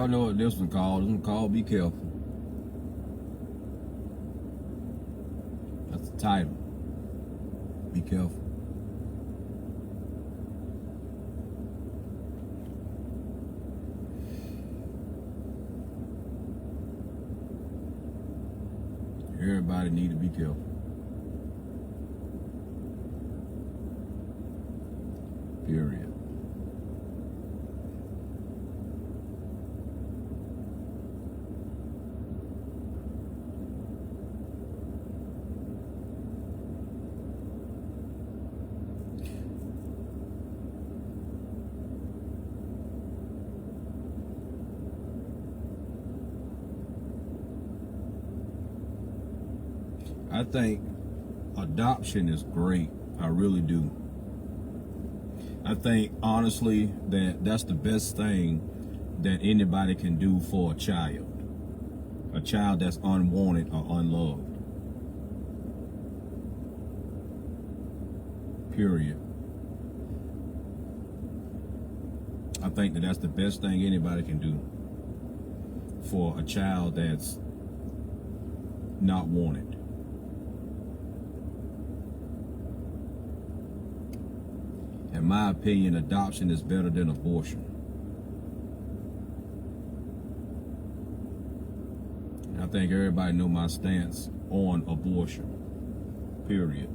Y'all know what this one called. This one called Be Careful. That's the title. Be careful. Everybody need to be careful. Period. I think adoption is great. I really do. I think honestly that that's the best thing that anybody can do for a child that's unwanted or unloved. Period. I think that that's the best thing anybody can do for a child that's not wanted. In my opinion, adoption is better than abortion. I think everybody know my stance on abortion. Period.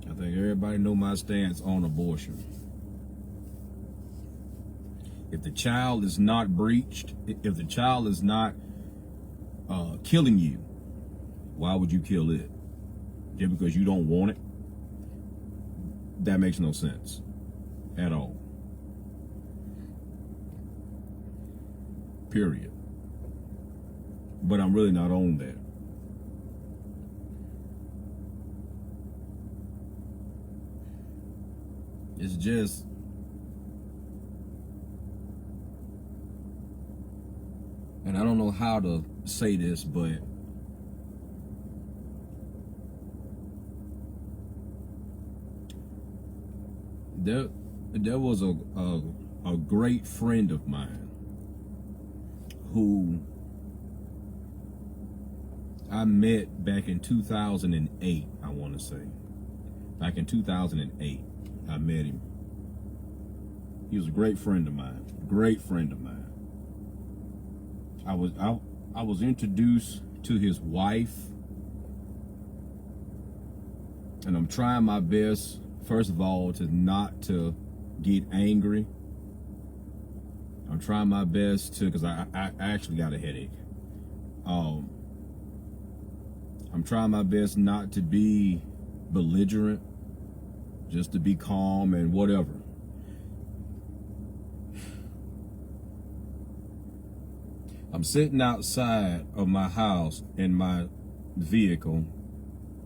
I think everybody know my stance on abortion. If the child is not breached, if the child is not killing you, why would you kill it? Just because you don't want it? That makes no sense at all. Period. But I'm really not on that. It's just and I don't know how to say this, but there was a great friend of mine who I met back in 2008, I want to say. Back in 2008, I met him. He was a great friend of mine. Great friend of mine. I was introduced to his wife, and I'm trying my best, first of all, not to get angry. I'm trying my best to, because I actually got a headache. I'm trying my best not to be belligerent, just to be calm and whatever. I'm sitting outside of my house in my vehicle,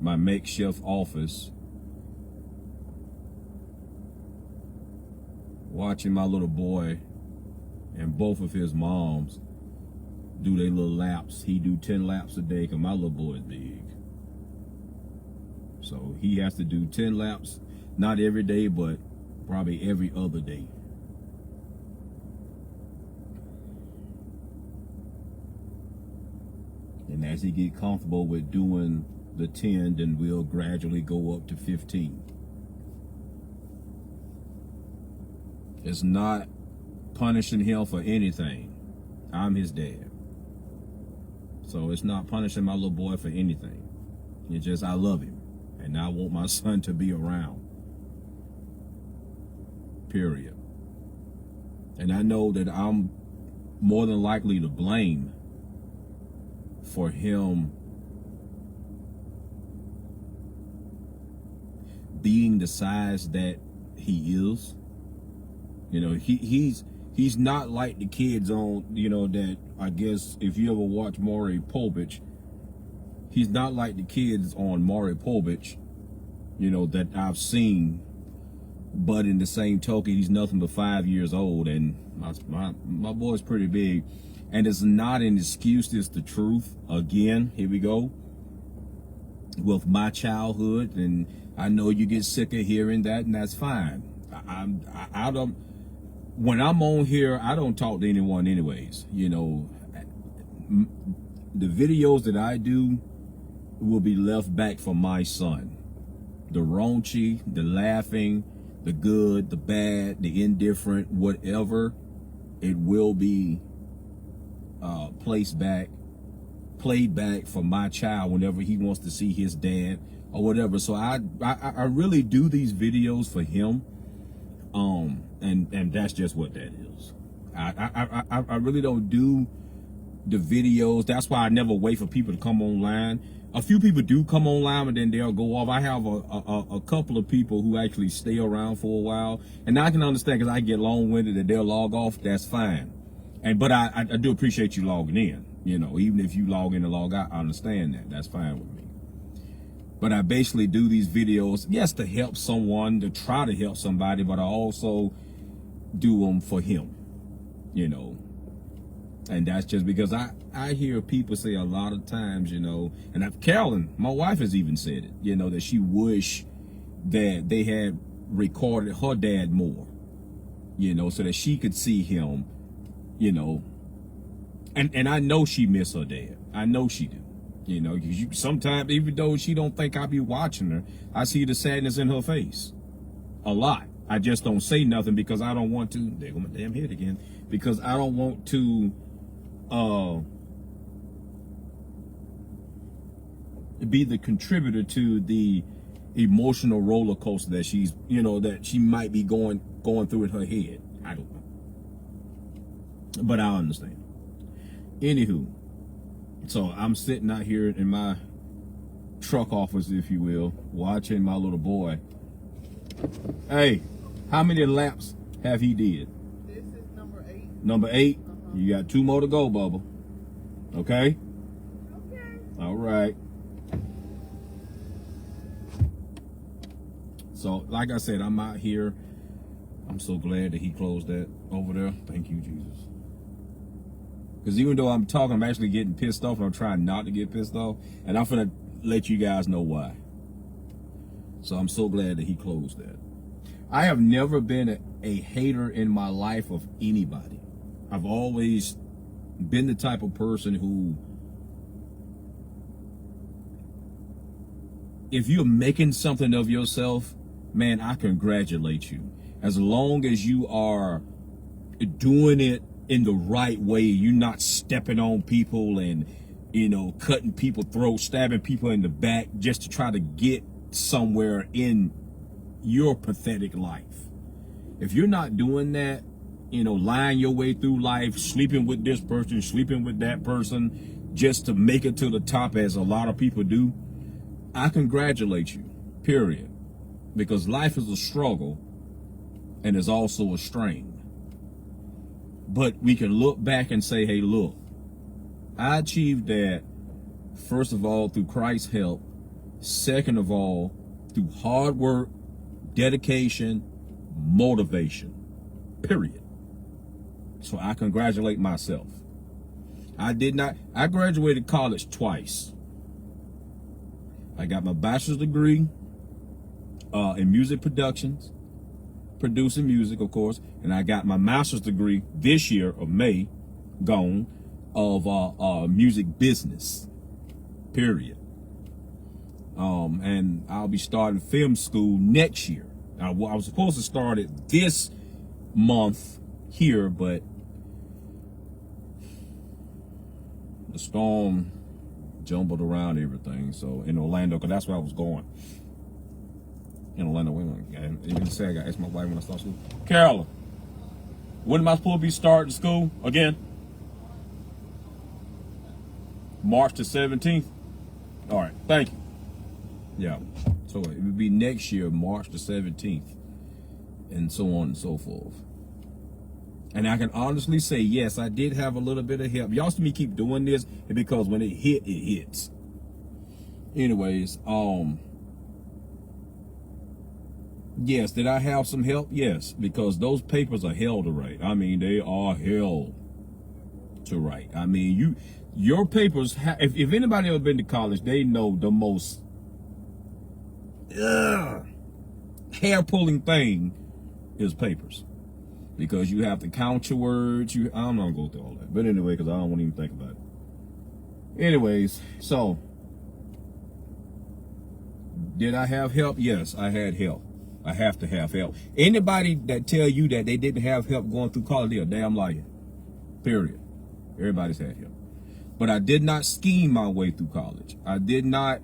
my makeshift office, watching my little boy and both of his moms do their little laps. He do 10 laps a day because my little boy is big. So he has to do 10 laps, not every day, but probably every other day. And as he get comfortable with doing the 10, then we'll gradually go up to 15. It's not punishing him for anything. I'm his dad. So it's not punishing my little boy for anything. It's just I love him. And I want my son to be around. Period. And I know that I'm more than likely to blame for him being the size that he is. You know, he's not like the kids on, you know, that I guess if you ever watch Maury Povich, he's not like the kids on Maury Povich, you know, that I've seen. But in the same token, he's nothing but 5 years old, and my boy's pretty big. And it's not an excuse, it's the truth. Again, here we go with my childhood, and I know you get sick of hearing that, and that's fine. when I'm on here, I don't talk to anyone anyways. You know, the videos that I do will be left back for my son. The raunchy, the laughing, the good, the bad, the indifferent, whatever, it will be played back for my child whenever he wants to see his dad or whatever. So I really do these videos for him, and that's just what that is. I really don't do the videos. That's why I never wait for people to come online. A few people do come online, and then they'll go off. I have a couple of people who actually stay around for a while, and I can understand because I get long-winded and they'll log off. That's fine, but I do appreciate you logging in. You know, even if you log in and log out, I understand that. That's fine with me. But I basically do these videos, yes, to help someone, to try to help somebody, but I also do them for him, you know. And that's just because I hear people say a lot of times, you know, and Carolyn, my wife, has even said it, you know, that she wish that they had recorded her dad more, you know, so that she could see him, you know. And I know she miss her dad. I know she do. You know, because sometimes, even though she don't think I be watching her, I see the sadness in her face a lot. I just don't say nothing because I don't want to. There go my damn head again. Because I don't want to be the contributor to the emotional roller coaster that she's, you know, that she might be going through in her head. I don't know, but I understand. Anywho, so I'm sitting out here in my truck office, if you will, watching my little boy. Hey, how many laps have he did? This is number 8. Number 8? You got 2 more to go, Bubba. Okay? Okay. All right. So, like I said, I'm out here. I'm so glad that he closed that over there. Thank you, Jesus. Because even though I'm talking, I'm actually getting pissed off, and I'm trying not to get pissed off. And I'm going to let you guys know why. So I'm so glad that he closed that. I have never been a hater in my life of anybody. I've always been the type of person who, if you're making something of yourself, man, I congratulate you. As long as you are doing it in the right way, you're not stepping on people and, you know, cutting people throats, stabbing people in the back just to try to get somewhere in your pathetic life. If you're not doing that, you know, lying your way through life, sleeping with this person, sleeping with that person, just to make it to the top, as a lot of people do, I congratulate you, period. Because life is a struggle and is also a strain. But we can look back and say, hey, look, I achieved that, first of all, through Christ's help. Second of all, through hard work, dedication, motivation, period. So I congratulate myself. I graduated college twice. I got my bachelor's degree in music productions, producing music, of course, and I got my master's degree this year of May, of music business, period. And I'll be starting film school next year. I was supposed to start it this month here, but the storm jumbled around everything. So in Orlando, because that's where I was going. In Orlando, wait a minute. You can say I got to ask my wife when I start school. Carolyn, when am I supposed to be starting school again? March the 17th. All right, thank you. Yeah, so it would be next year, March the 17th, and so on and so forth. And I can honestly say, yes, I did have a little bit of help. Y'all see me keep doing this because when it hits. Anyways, yes, did I have some help? Yes, because those papers are hell to write. I mean, they are hell to write. I mean, your papers, if anybody ever been to college, they know the most hair-pulling thing is papers. because you have to count your words. I'm not gonna go through all that, but anyway, because I don't want to even think about it. Anyways, so did I have help? Yes, I had help. I have to have help. Anybody that tell you that they didn't have help going through college, they're a damn liar. Period. Everybody's had help. But I did not scheme my way through college. I did not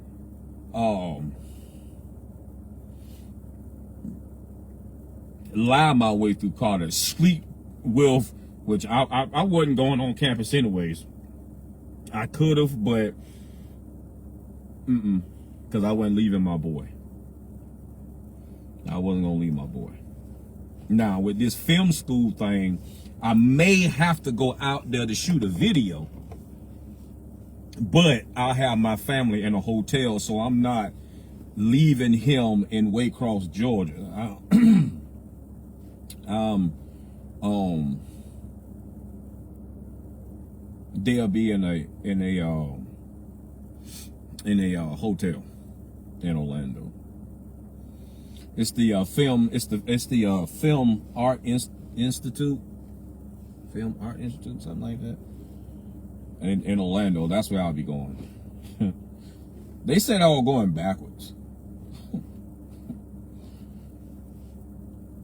lie my way through college. Sleep with, which I wasn't going on campus anyways. I could have, but because I wasn't leaving my boy. I wasn't gonna leave my boy. Now with this film school thing, I may have to go out there to shoot a video, but I'll have my family in a hotel, so I'm not leaving him in Waycross, Georgia. They'll be in a hotel in Orlando. It's the film. It's the Film Art Institute. Film Art Institute, something like that. In Orlando, that's where I'll be going. They said I was going backwards.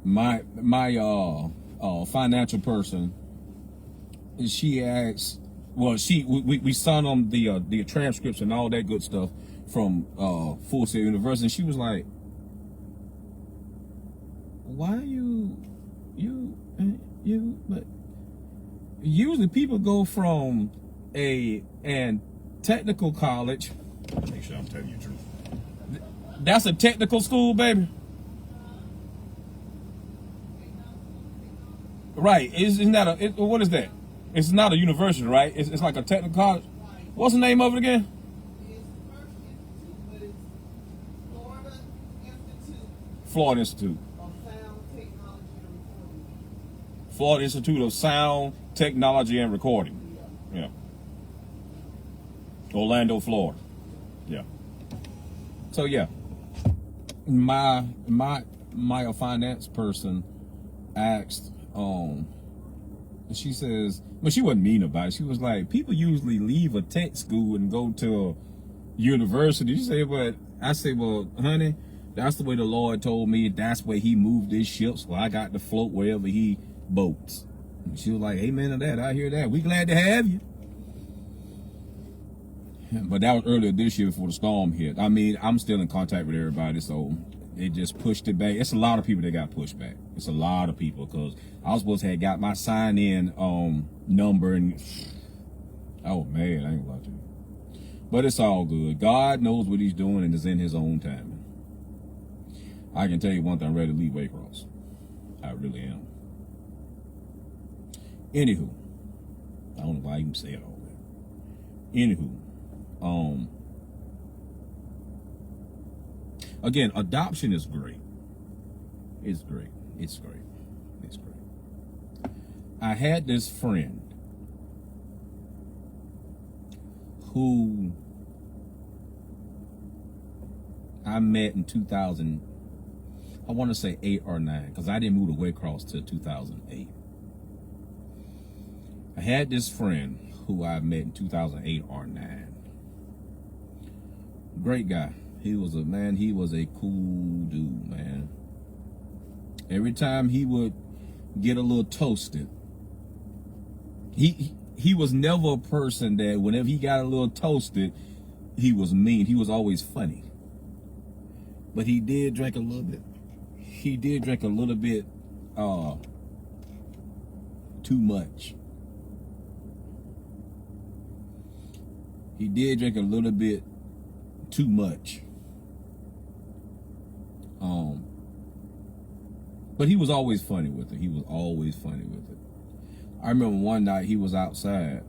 My financial person, she asked. Well, we sent them the transcripts and all that good stuff from Full Sail University, and she was like, "Why you? But usually people go from an technical college. Make sure I'm telling you the truth. That's a technical school, baby." Right? Isn't that what is that? It's not a university, right? It's like a technical college. What's the name of it again? It's First Institute, but it's Florida Florida Institute Institute. of Sound Technology and Recording. Florida Institute of Sound Technology and Recording. Yeah. Orlando, Florida. Yeah. So yeah, my finance person asked, she says, but she wasn't mean about it. She was like, people usually leave a tech school and go to a university. She said, but I said, well, honey, that's the way the Lord told me. That's where he moved his ships. So I got to float wherever he boats. And she was like, amen to that. I hear that. We glad to have you. But that was earlier this year before the storm hit. I mean, I'm still in contact with everybody, so they just pushed it back. It's a lot of people that got pushed back. It's a lot of people, because I was supposed to have got my sign-in number, and oh man, I ain't gonna lie to you. But it's all good. God knows what he's doing, and it's in his own timing. I can tell you one thing, I'm ready to leave Waycross. I really am. Anywho, I don't know why I even say it all that. Anywho, again, adoption is great. It's great. It's great. It's great. I had this friend who I met in 2000, I want to say 8 or 9, because I didn't move to Waycross till 2008. I had this friend who I met in 2008 or 9. Great guy. He was a cool dude, man. Every time he would get a little toasted, he was never a person that whenever he got a little toasted, he was mean. He was always funny. But he did drink a little bit. He did drink a little bit too much. He did drink a little bit too much. But he was always funny with it. He was always funny with it. I remember one night he was outside.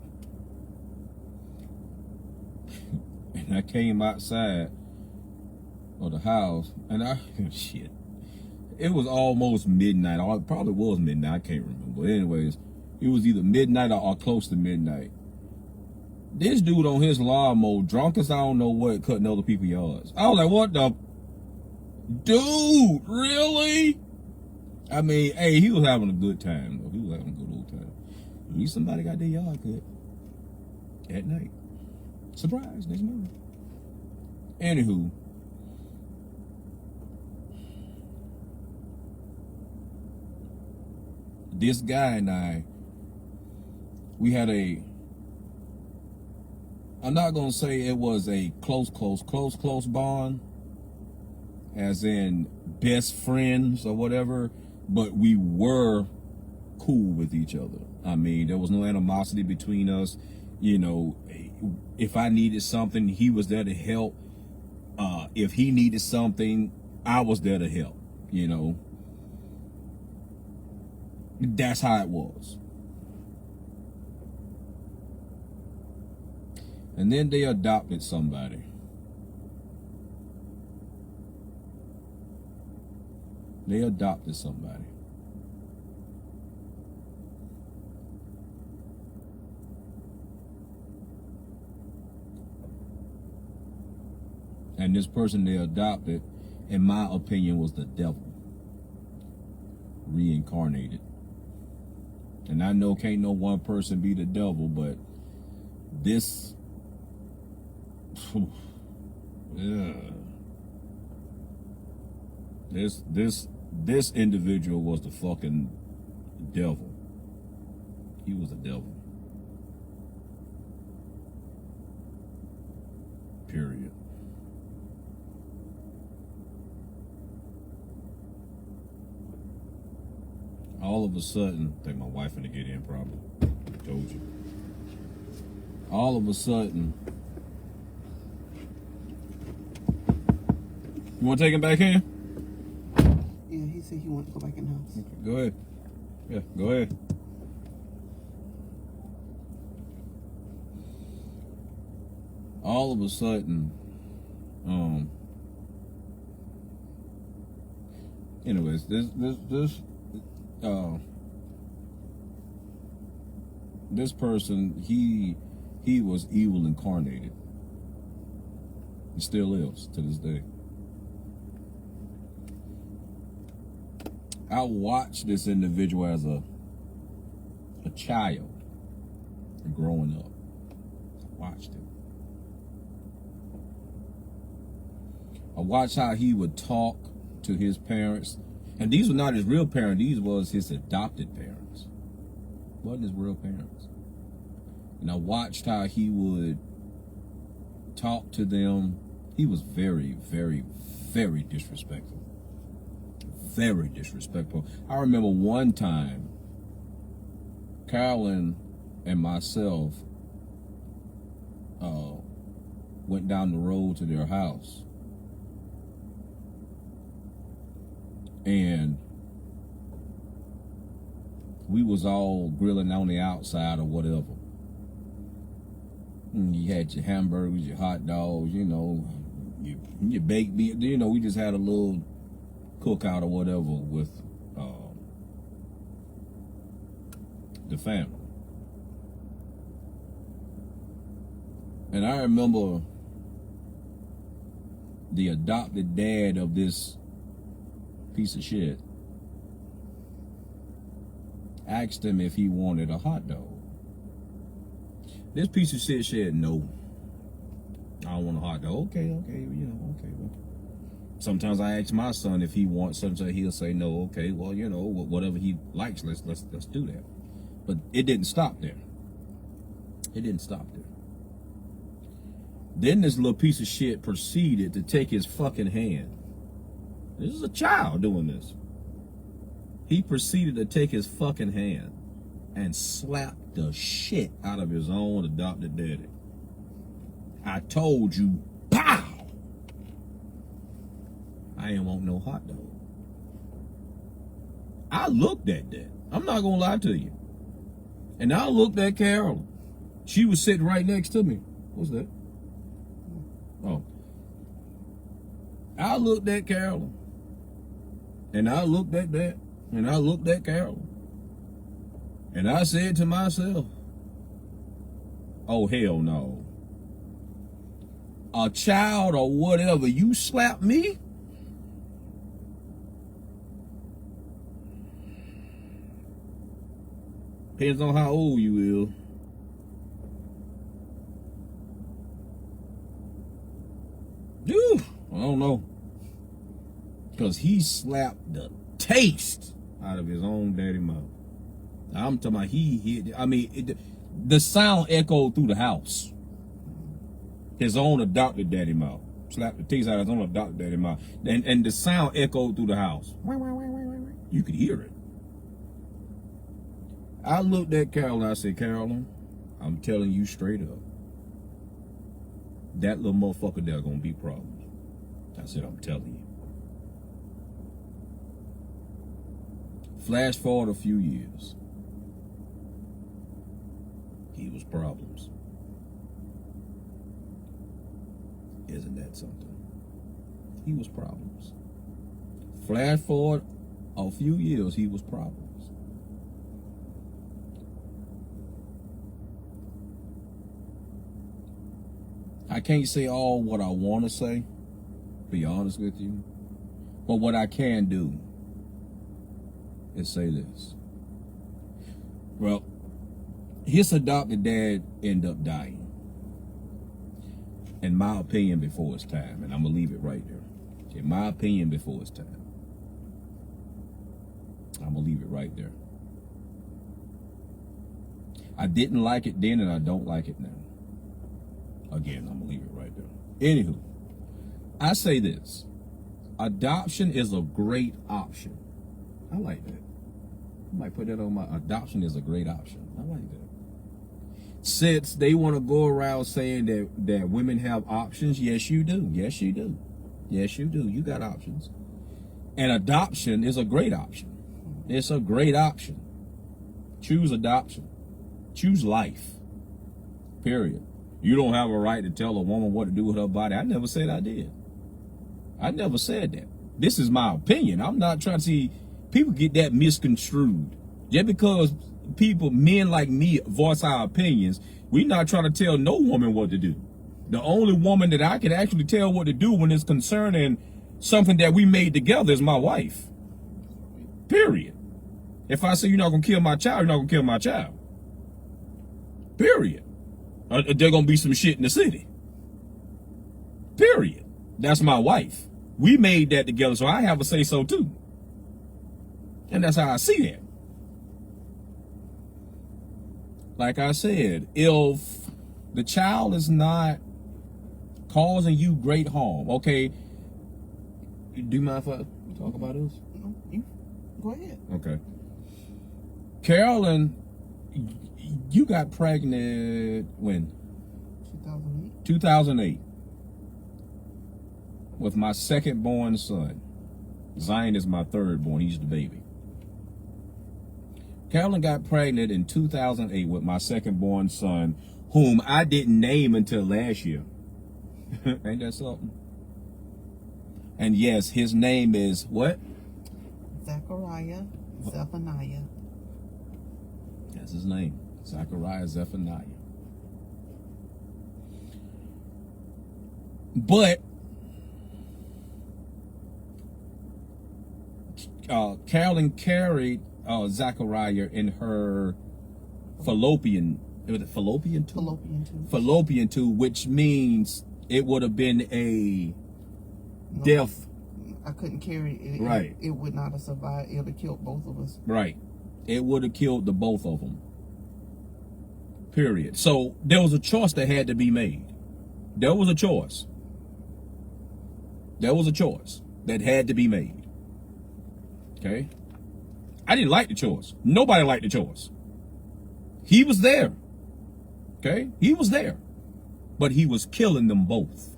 And I came outside of the house, and shit. It was almost midnight. Or it probably was midnight. I can't remember. But anyways, it was either midnight or close to midnight. This dude on his lawnmower, drunk as I don't know what, cutting other people's yards. I was like, what the? Dude, really? I mean, hey, he was having a good time though. He was having a good old time. Me, somebody got their yard cut at night. Surprise, next morning. Anywho, this guy and I, we had I'm not gonna say it was a close bond, as in best friends or whatever, but we were cool with each other. I mean, there was no animosity between us. You know, if I needed something, he was there to help. If he needed something, I was there to help. You know, that's how it was. And then they adopted somebody. They adopted somebody. And this person they adopted, in my opinion, was the devil reincarnated. And I know can't no one person be the devil, but this, yeah, this individual was the fucking devil. He was the devil. Period. All of a sudden, I think my wife finna get in probably. Told you. All of a sudden, you want to take him back in? Yeah, he said he wanted to go back in the house. Okay, go ahead. Yeah, go ahead. All of a sudden, anyways, this person, he was evil incarnated. He still is to this day. I watched this individual as a child growing up. I watched him. I watched how he would talk to his parents. And these were not his real parents. These was his adopted parents. Wasn't his real parents. And I watched how he would talk to them. He was very, very, very disrespectful. Very disrespectful. I remember one time, Carolyn and myself went down the road to their house. And we was all grilling on the outside or whatever. And you had your hamburgers, your hot dogs, you know, your baked beef. You know, we just had a little cookout or whatever with the family. And I remember the adopted dad of this piece of shit asked him if he wanted a hot dog. This piece of shit said no. I don't want a hot dog. Okay, you know, okay. Well, sometimes I ask my son if he wants something, he'll say no. Okay, well, you know, whatever he likes, let's do that. But it didn't stop there. It didn't stop there. Then this little piece of shit proceeded to take his fucking hand. This is a child doing this. He proceeded to take his fucking hand and slap the shit out of his own adopted daddy. I told you, pow! I ain't want no hot dog. I looked at that. I'm not gonna lie to you. And I looked at Carol. She was sitting right next to me. What's that? Oh. I looked at Carol. And I looked at that. And I looked at Carol. And I said to myself, oh, hell no. A child or whatever, you slap me? Depends on how old you is. Dude, I don't know. Because he slapped the taste out of his own daddy mouth. I'm talking about he hit. I mean, the sound echoed through the house. His own adopted daddy mouth. Slapped the taste out of his own adopted daddy mouth. And the sound echoed through the house. You could hear it. I looked at Carolyn. I said, Carolyn, I'm telling you straight up. That little motherfucker there gonna be problems. I said, I'm telling you. Flash forward a few years. He was problems. Isn't that something? He was problems. Flash forward a few years, he was problems. I can't say all what I want to say, be honest with you. But what I can do is say this. Well, his adopted dad ended up dying. In my opinion, before his time. And I'm going to leave it right there. In my opinion, before his time. I'm going to leave it right there. I didn't like it then and I don't like it now. Again, I'm going to leave it right there. Anywho, I say this. Adoption is a great option. I like that. I might put that on my adoption is a great option. I like that. Since they want to go around saying that women have options, yes, you do. Yes, you do. Yes, you do. You got options. And adoption is a great option. It's a great option. Choose adoption. Choose life. Period. You don't have a right to tell a woman what to do with her body. I never said I did. I never said that. This is my opinion. I'm not trying to see people get that misconstrued. Just because people, men like me, voice our opinions, we're not trying to tell no woman what to do. The only woman that I can actually tell what to do when it's concerning something that we made together is my wife. Period. If I say you're not going to kill my child, you're not going to kill my child. Period. There's going to be some shit in the city. Period. That's my wife. We made that together, so I have a say so too. And that's how I see that. Like I said, if the child is not causing you great harm, okay, do you mind if I talk about this? No, you go ahead. Okay. Carolyn, you got pregnant when? 2008. 2008. With my second born son. Zion is my third born. He's the baby. Carolyn got pregnant in 2008 with my second born son, whom I didn't name until last year. Ain't that something? And yes, his name is what? Zachariah Zephaniah. That's his name. Zachariah Zephaniah. But Carolyn carried Zachariah in her fallopian tube? Fallopian tube. Fallopian tube, which means it would have been a death. I couldn't carry it. Right. It would not have survived. It would have killed both of us. Right. It would have killed the both of them. Period. So there was a choice that had to be made. There was a choice. There was a choice that had to be made. Okay? I didn't like the choice. Nobody liked the choice. He was there. Okay? He was there. But he was killing them both.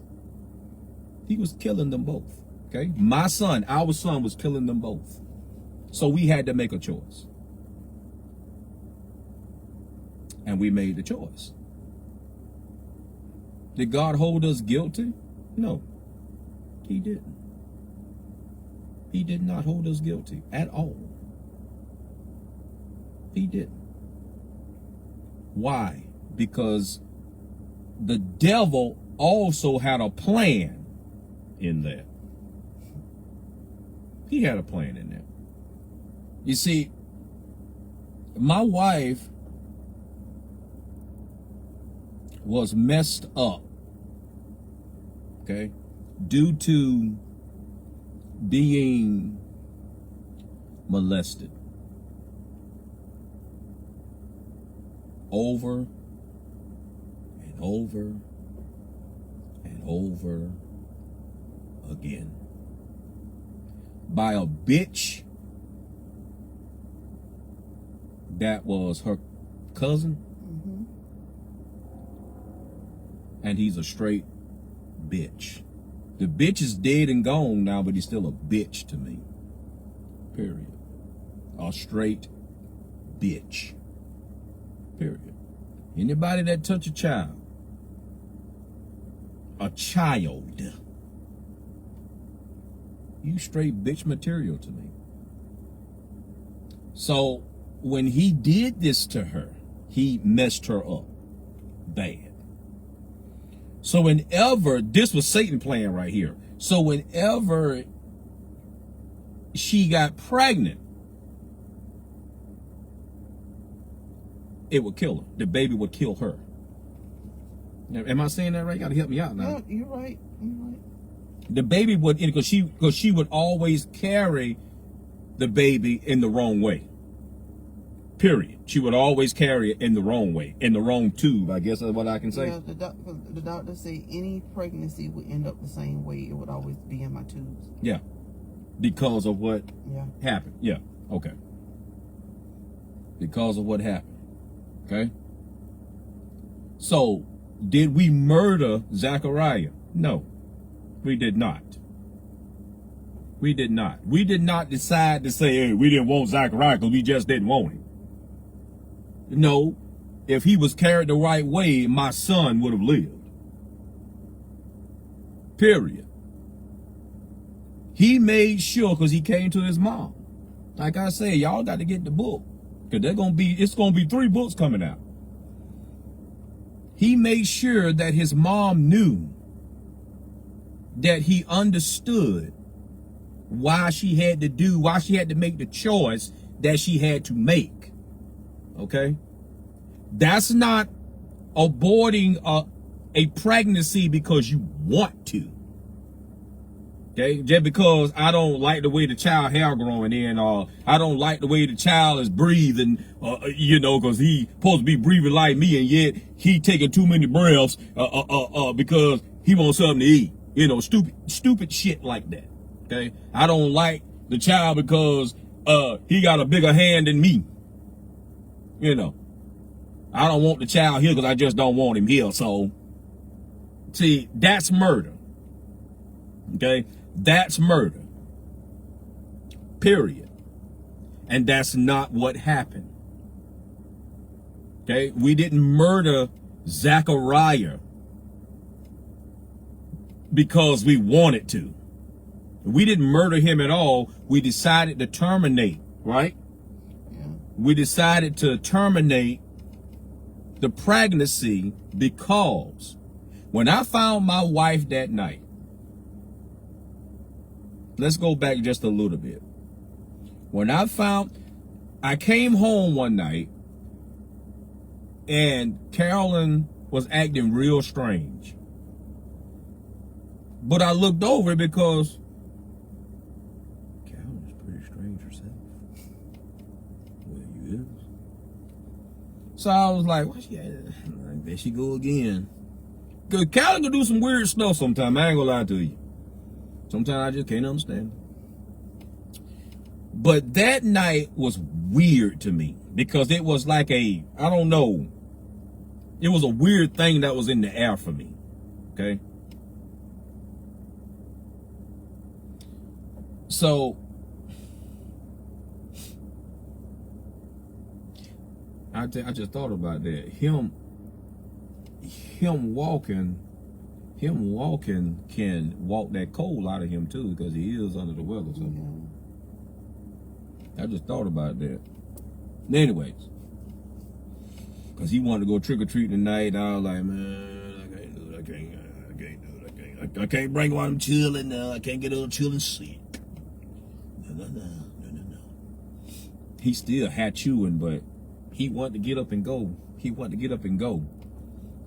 He was killing them both. Okay? My son, our son was killing them both. So we had to make a choice. And we made the choice. Did God hold us guilty? No. He didn't. He did not hold us guilty at all. He didn't. Why? Because the devil also had a plan in that. He had a plan in that. You see, my wife was messed up, okay, due to being molested over and over and over again by a bitch that was her cousin. Mm-hmm. And he's a straight bitch. The bitch is dead and gone now, but he's still a bitch to me. Period. A straight bitch. Period. Anybody that touch a child, you straight bitch material to me. So when he did this to her, he messed her up bad. So whenever, this was Satan playing right here. So whenever she got pregnant, it would kill her. The baby would kill her. Now, am I saying that right? You gotta help me out now. No, you're right. You're right. The baby would, because she would always carry the baby in the wrong way. Period. She would always carry it in the wrong way, in the wrong tube, I guess that's what I can say. Yeah, the doctor said any pregnancy would end up the same way. It would always be in my tubes. Yeah. Because of what Yeah. happened. Yeah. Okay. Because of what happened. Okay. So, did we murder Zachariah? No, we did not. We did not. We did not decide to say, hey, we didn't want Zachariah because we just didn't want him. No, if he was carried the right way, my son would have lived. Period. He made sure, because he came to his mom. Like I said, y'all got to get the book. Because it's gonna be 3 books coming out. He made sure that his mom knew that he understood why she had to make the choice that she had to make. Okay? That's not aborting a pregnancy because you want to. Okay? Just because I don't like the way the child hair growing in, or I don't like the way the child is breathing, because he supposed to be breathing like me, and yet he taking too many breaths because he wants something to eat. Stupid shit like that. Okay? I don't like the child because he got a bigger hand than me. I don't want the child here because I just don't want him here. So, see, that's murder. Okay? That's murder. Period. And that's not what happened. Okay? We didn't murder Zachariah because we wanted to. We didn't murder him at all. We decided to terminate, right? Yeah. We decided to terminate the pregnancy because when I found my wife that night, let's go back just a little bit. When I came home one night and Carolyn was acting real strange. But I looked over because Carolyn's pretty strange herself. Well, you is. So I was like, what she at? There she go again. Cause Carolyn can do some weird stuff sometimes. I ain't gonna lie to you. Sometimes I just can't understand. But that night was weird to me because it was like I don't know. It was a weird thing that was in the air for me. Okay. So I just thought about that. Him walking can walk that cold out of him too, because he is under the weather. So I just thought about that. Anyways, because he wanted to go trick or treating tonight, and I was like, man, I can't do it. I can't bring while I'm chilling now. I can't get a little chilling sleep. No. He still had chewing, but he wanted to get up and go. He wanted to get up and go.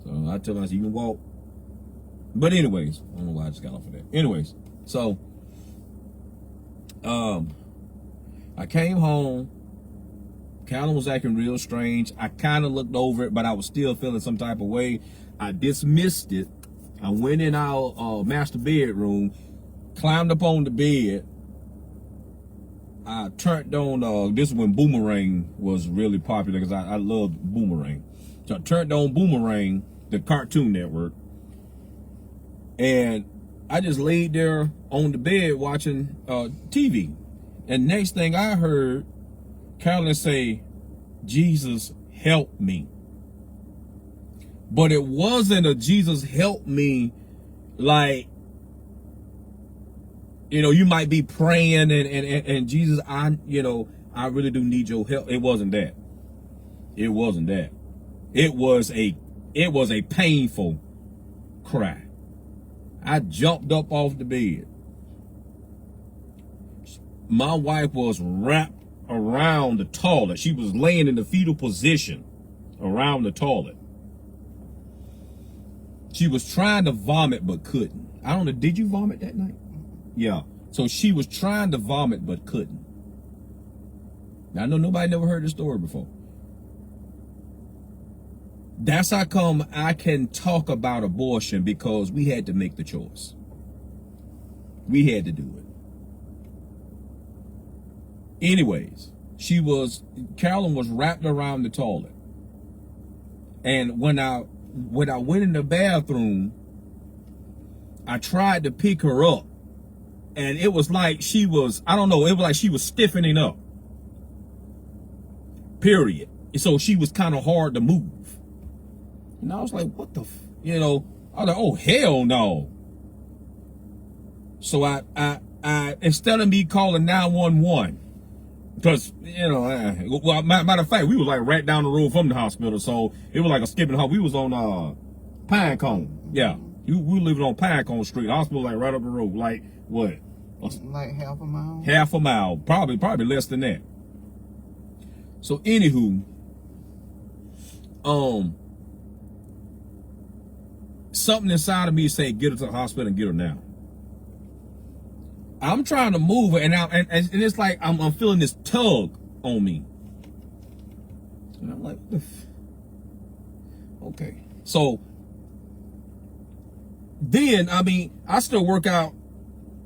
So I told him, I said, you can walk. But anyways, I don't know why I just got off of that. Anyways, so I came home. Callan was acting real strange. I kind of looked over it, but I was still feeling some type of way. I dismissed it. I went in our master bedroom, climbed up on the bed. I turned on, this is when Boomerang was really popular because I loved Boomerang. So I turned on Boomerang, the Cartoon Network. And I just laid there on the bed watching TV. And next thing I heard, Carolyn say, Jesus help me. But it wasn't a Jesus help me like, you know, you might be praying and Jesus, I really do need your help. It wasn't that. It wasn't that. It was a painful cry. I jumped up off the bed. My wife was wrapped around the toilet. She was laying in the fetal position around the toilet. She was trying to vomit but couldn't. I don't know, did you vomit that night? Yeah. So she was trying to vomit but couldn't. Now I know nobody never heard this story before. That's how come I can talk about abortion, because we had to make the choice. We had to do it. Anyways, Carolyn was wrapped around the toilet. And when I went in the bathroom, I tried to pick her up. And it was like she was, I don't know, it was like she was stiffening up. Period. So she was kind of hard to move. And I was like, what the, I was like, oh, hell no. So I instead of me calling 911, because, matter of fact, we was like right down the road from the hospital. So it was like a skipping hop. We was on Pinecone. Yeah. We were living on Pinecone Street. The hospital like right up the road. Like what? Like half a mile? Half a mile. Probably less than that. So anywho, something inside of me said, get her to the hospital and get her now. I'm trying to move her, and it's like I'm feeling this tug on me. And I'm like, okay. So then, I still work out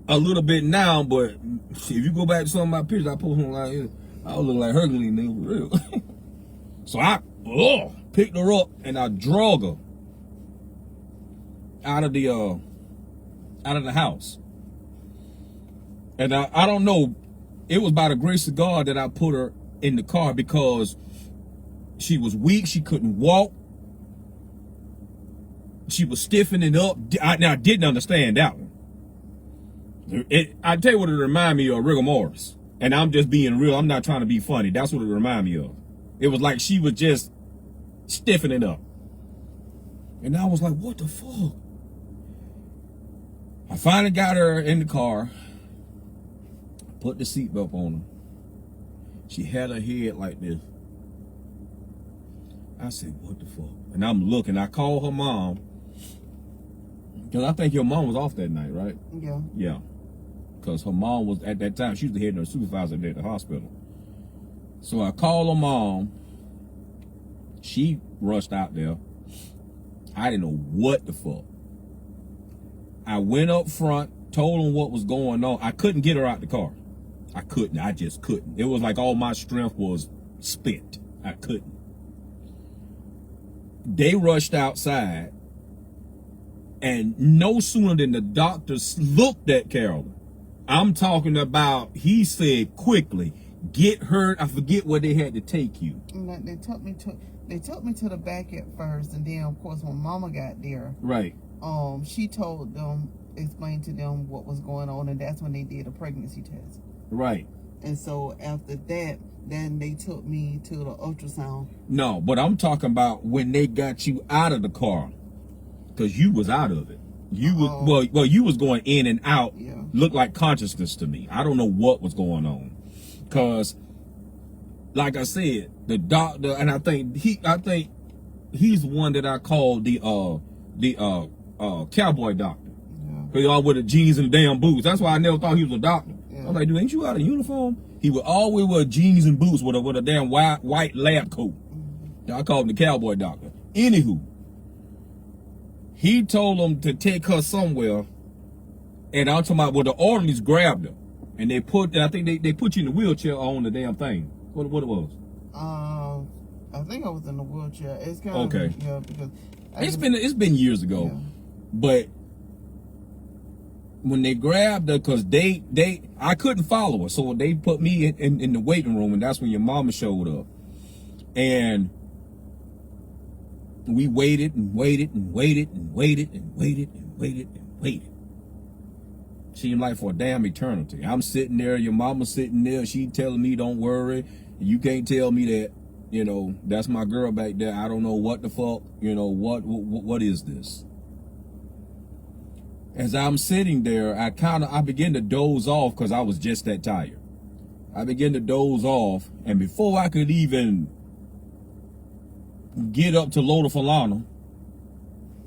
a little bit now, but if you go back to some of my pictures I post on like here, I look like Hercules, nigga, for real. So I picked her up and I drug her out of the house. And I don't know, it was by the grace of God that I put her in the car, because she was weak, she couldn't walk, she was stiffening up. Now I didn't understand that one. I tell you what it reminded me of, rigor mortis. And I'm just being real, I'm not trying to be funny. That's what it reminded me of. It was like she was just stiffening up. And I was like, what the fuck? I finally got her in the car, put the seatbelt on her. She had her head like this. I said, what the fuck? And I'm looking, I called her mom, because I think your mom was off that night, right? Yeah. Yeah. Because her mom was, at that time, she was the head nurse supervisor there at the hospital. So I called her mom. She rushed out there. I didn't know what the fuck. I went up front, told them what was going on. I couldn't get her out the car. I couldn't. I just couldn't. It was like all my strength was spent. I couldn't. They rushed outside, and no sooner than the doctors looked at Carolyn, I'm talking about, he said quickly, get her. I forget where they had to take you. And they took me to the back at first, and then of course when Mama got there, right. She told them, explained to them what was going on, and that's when they did a pregnancy test. Right. And so after that, then they took me to the ultrasound. No, but I'm talking about when they got you out of the car, because you was out of it. You was well, you was going in and out. Yeah. Looked like consciousness to me. I don't know what was going on, because like I said, the doctor, and I think he's the one that I called the cowboy doctor. Yeah. Cause y'all with the jeans and the damn boots. That's why I never thought he was a doctor. Yeah. I was like, dude, ain't you out of uniform? He would always wear jeans and boots with a damn white lab coat. I called him the cowboy doctor. Anywho, he told him to take her somewhere, and I'm talking about, well, the orderlies grabbed her, and I think they put you in the wheelchair on the damn thing. What it was? I think I was in the wheelchair. It's kind Okay. of, yeah, because It's been years ago, Yeah. but when they grabbed her, cause I couldn't follow her, so they put me in the waiting room, and that's when your mama showed up, and we waited and waited and waited and waited and waited and waited and waited. Seemed like for a damn eternity. I'm sitting there, your mama's sitting there, she telling me don't worry, you can't tell me that, you know, that's my girl back there. I don't know what the fuck, you know, what is this? As I'm sitting there, I begin to doze off because I was just that tired. I began to doze off, and before I could even get up to Lola Falana,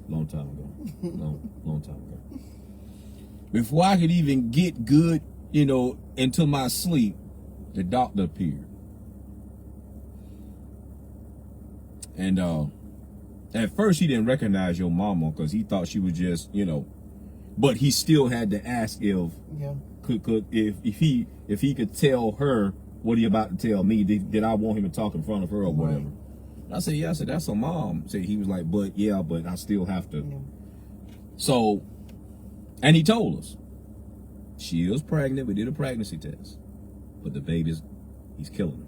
long time ago, long time ago. Before I could even get good, you know, into my sleep, the doctor appeared. And at first he didn't recognize your mama because he thought she was just, you know, but he still had to ask if yeah. if he could tell her what he about to tell me. Did I want him to talk in front of her or whatever? Right. I said, yeah. I said, that's her mom. He was like, but I still have to. Yeah. So, and he told us she is pregnant. We did a pregnancy test, but the baby's, he's killing her.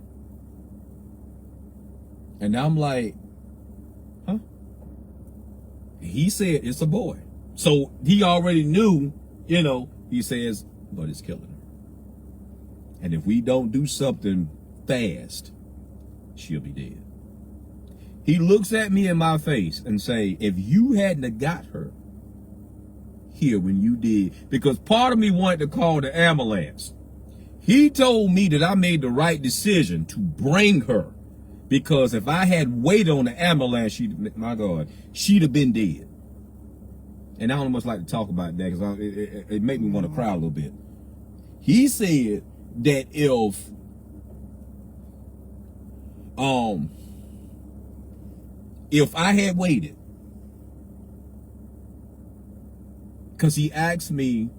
And I'm like, huh? He said it's a boy. So he already knew, you know, he says, but it's killing her. And if we don't do something fast, she'll be dead. He looks at me in my face and say, if you hadn't have got her here when you did, because part of me wanted to call the ambulance. He told me that I made the right decision to bring her, because if I had waited on the ambulance, my God, she'd have been dead. And I don't much like to talk about that because it made me want to cry a little bit. He said that if I had waited, because he asked me,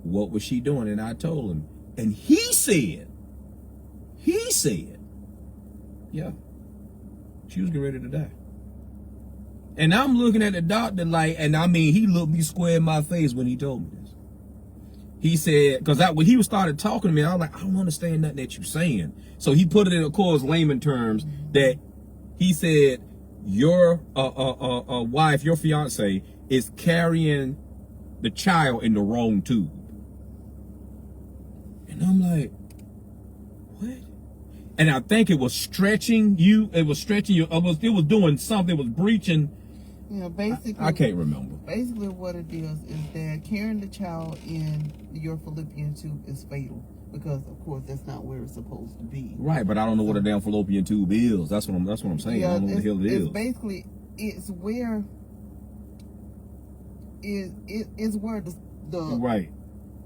what was she doing? And I told him. And he said, yeah, she was getting ready to die. And I'm looking at the doctor like, and I mean, he looked me square in my face when he told me this. He said, because when he started talking to me, I was like, I don't understand nothing that you're saying. So he put it in, of course, layman terms, that he said, your wife, your fiance, is carrying the child in the wrong tube. And I'm like, what? And I think it was stretching you. It was stretching you. It was doing something. It was breaching. Yeah, basically. I can't remember. Basically, what it is that carrying the child in your fallopian tube is fatal, because of course that's not where it's supposed to be. Right, but I don't know what a damn fallopian tube is. That's what I'm saying. Yeah, I don't know what the hell it is. It's basically where it's where the Right.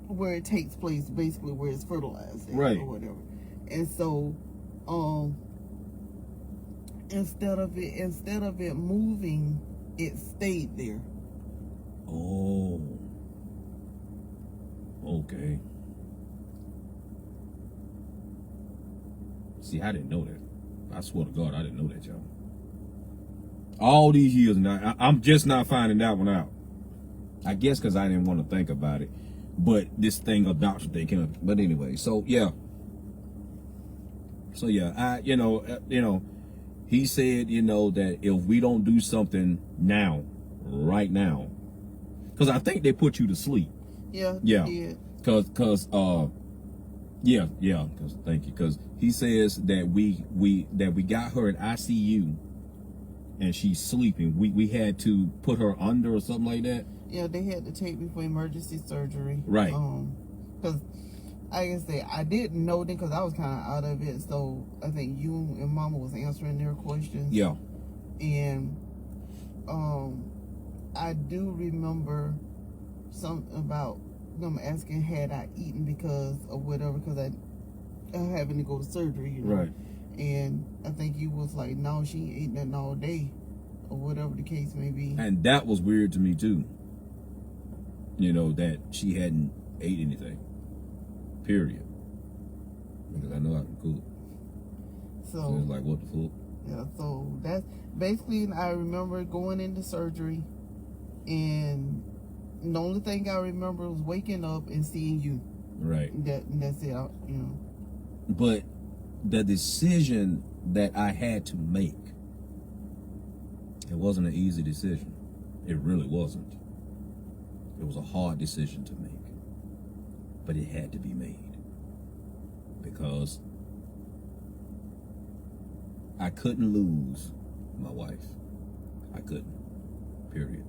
where it takes place, basically where it's fertilized at, Right. or whatever. And so instead of it moving, it stayed there. Oh. Okay. See, I didn't know that. I swear to God, I didn't know that, y'all. All these years now, I'm just not finding that one out. I guess because I didn't want to think about it. But this thing adoption thing came up. But anyway, so yeah. So yeah, he said, that if we don't do something now, right now, because I think they put you to sleep. Yeah. Yeah. They did. Because thank you. Because he says that we got her in ICU and she's sleeping. We had to put her under or something like that. Yeah, they had to take me for emergency surgery. Right. Because like I said, I didn't know then because I was kind of out of it. So I think you and Mama was answering their questions. Yeah. And I do remember something about them asking had I eaten because of whatever, because I having to go to surgery, you know. Right. And I think you was like, no, she ain't ate nothing all day, or whatever the case may be. And that was weird to me too. You know, that she hadn't ate anything. Period. Because I know I can cook. So it's like, what the fuck? Yeah, so that's basically, I remember going into surgery, and the only thing I remember was waking up and seeing you. Right. That's it, you know. But the decision that I had to make, it wasn't an easy decision. It really wasn't. It was a hard decision to make. But it had to be made. Because I couldn't lose my wife. I couldn't. Period.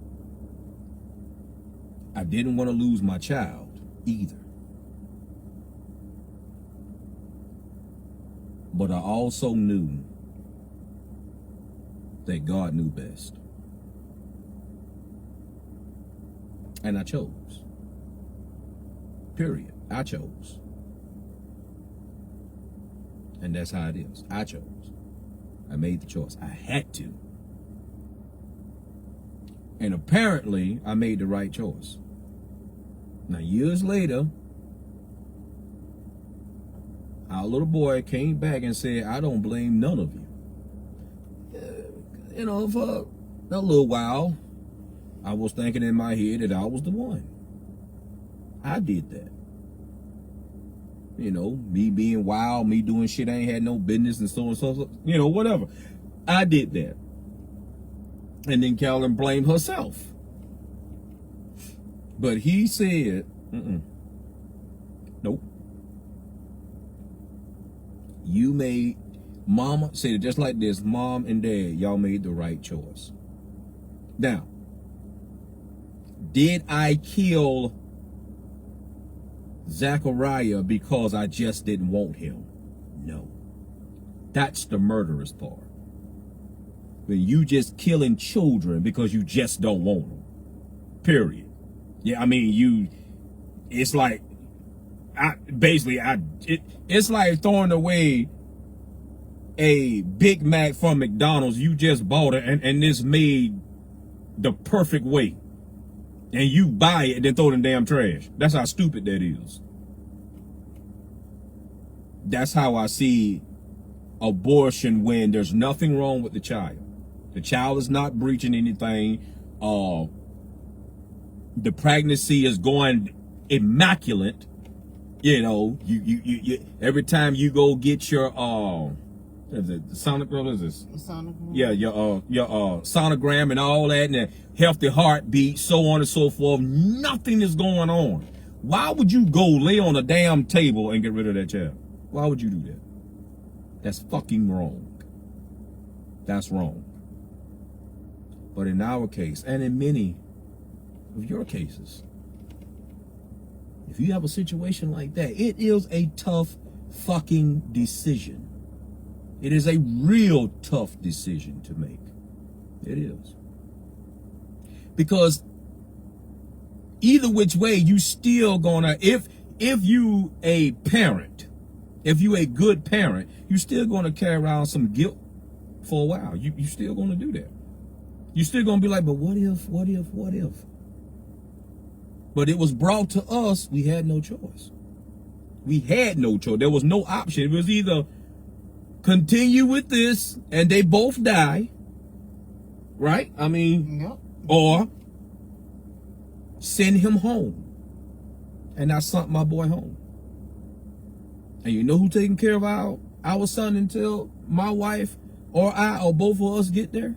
I didn't want to lose my child either. But I also knew that God knew best. And I chose. Period. I chose. And that's how it is. I chose. I made the choice. I had to. And apparently, I made the right choice. Now, years later, our little boy came back and said, I don't blame none of you. You know, for a little while, I was thinking in my head that I was the one. I did that. You know, me being wild, me doing shit I ain't had no business and so and so, you know, whatever. I did that. And then Carolyn blamed herself. But he said, nope. You made, Mama said it just like this, Mom and Dad, y'all made the right choice. Now, did I kill Zachariah because I just didn't want him? No. That's the murderous part. When you just killing children because you just don't want them. Period. Yeah, I mean, it's like, it's like throwing away a Big Mac from McDonald's. You just bought it and it's made the perfect way. And you buy it and then throw it in damn trash. That's how stupid that is. That's how I see abortion, when there's nothing wrong with the child. The child is not breaching anything. The pregnancy is going immaculate. You know, you every time you go get your is it the Sonic, what is this? Sonogram? Yeah, your sonogram and all that, and a healthy heartbeat, so on and so forth. Nothing is going on. Why would you go lay on a damn table and get rid of that child? Why would you do that? That's fucking wrong. That's wrong. But in our case, and in many of your cases, if you have a situation like that, it is a tough fucking decision. It is a real tough decision to make. It is. Because either which way, you still gonna, if you a parent, if you a good parent, you still gonna carry around some guilt for a while. You still gonna do that. You still gonna be like, but what if? But it was brought to us, we had no choice. We had no choice. There was no option. It was either continue with this and they both die, right? I mean, Yep. or send him home. And I sent my boy home. And you know who taking care of our son until my wife or I or both of us get there?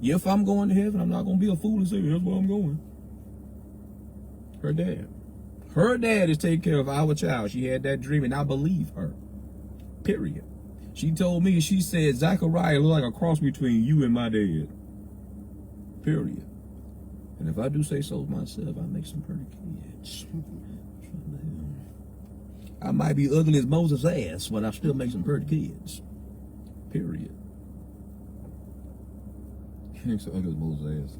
If I'm going to heaven, I'm not going to be a fool and say, here's where I'm going. Her dad. Her dad is taking care of our child. She had that dream, and I believe her. Period. She told me, she said, Zachariah looked like a cross between you and my dad. Period. And if I do say so myself, I make some pretty kids. I might be ugly as Moses' ass, but I still make some pretty kids. Period. You ain't so ugly as Moses' ass.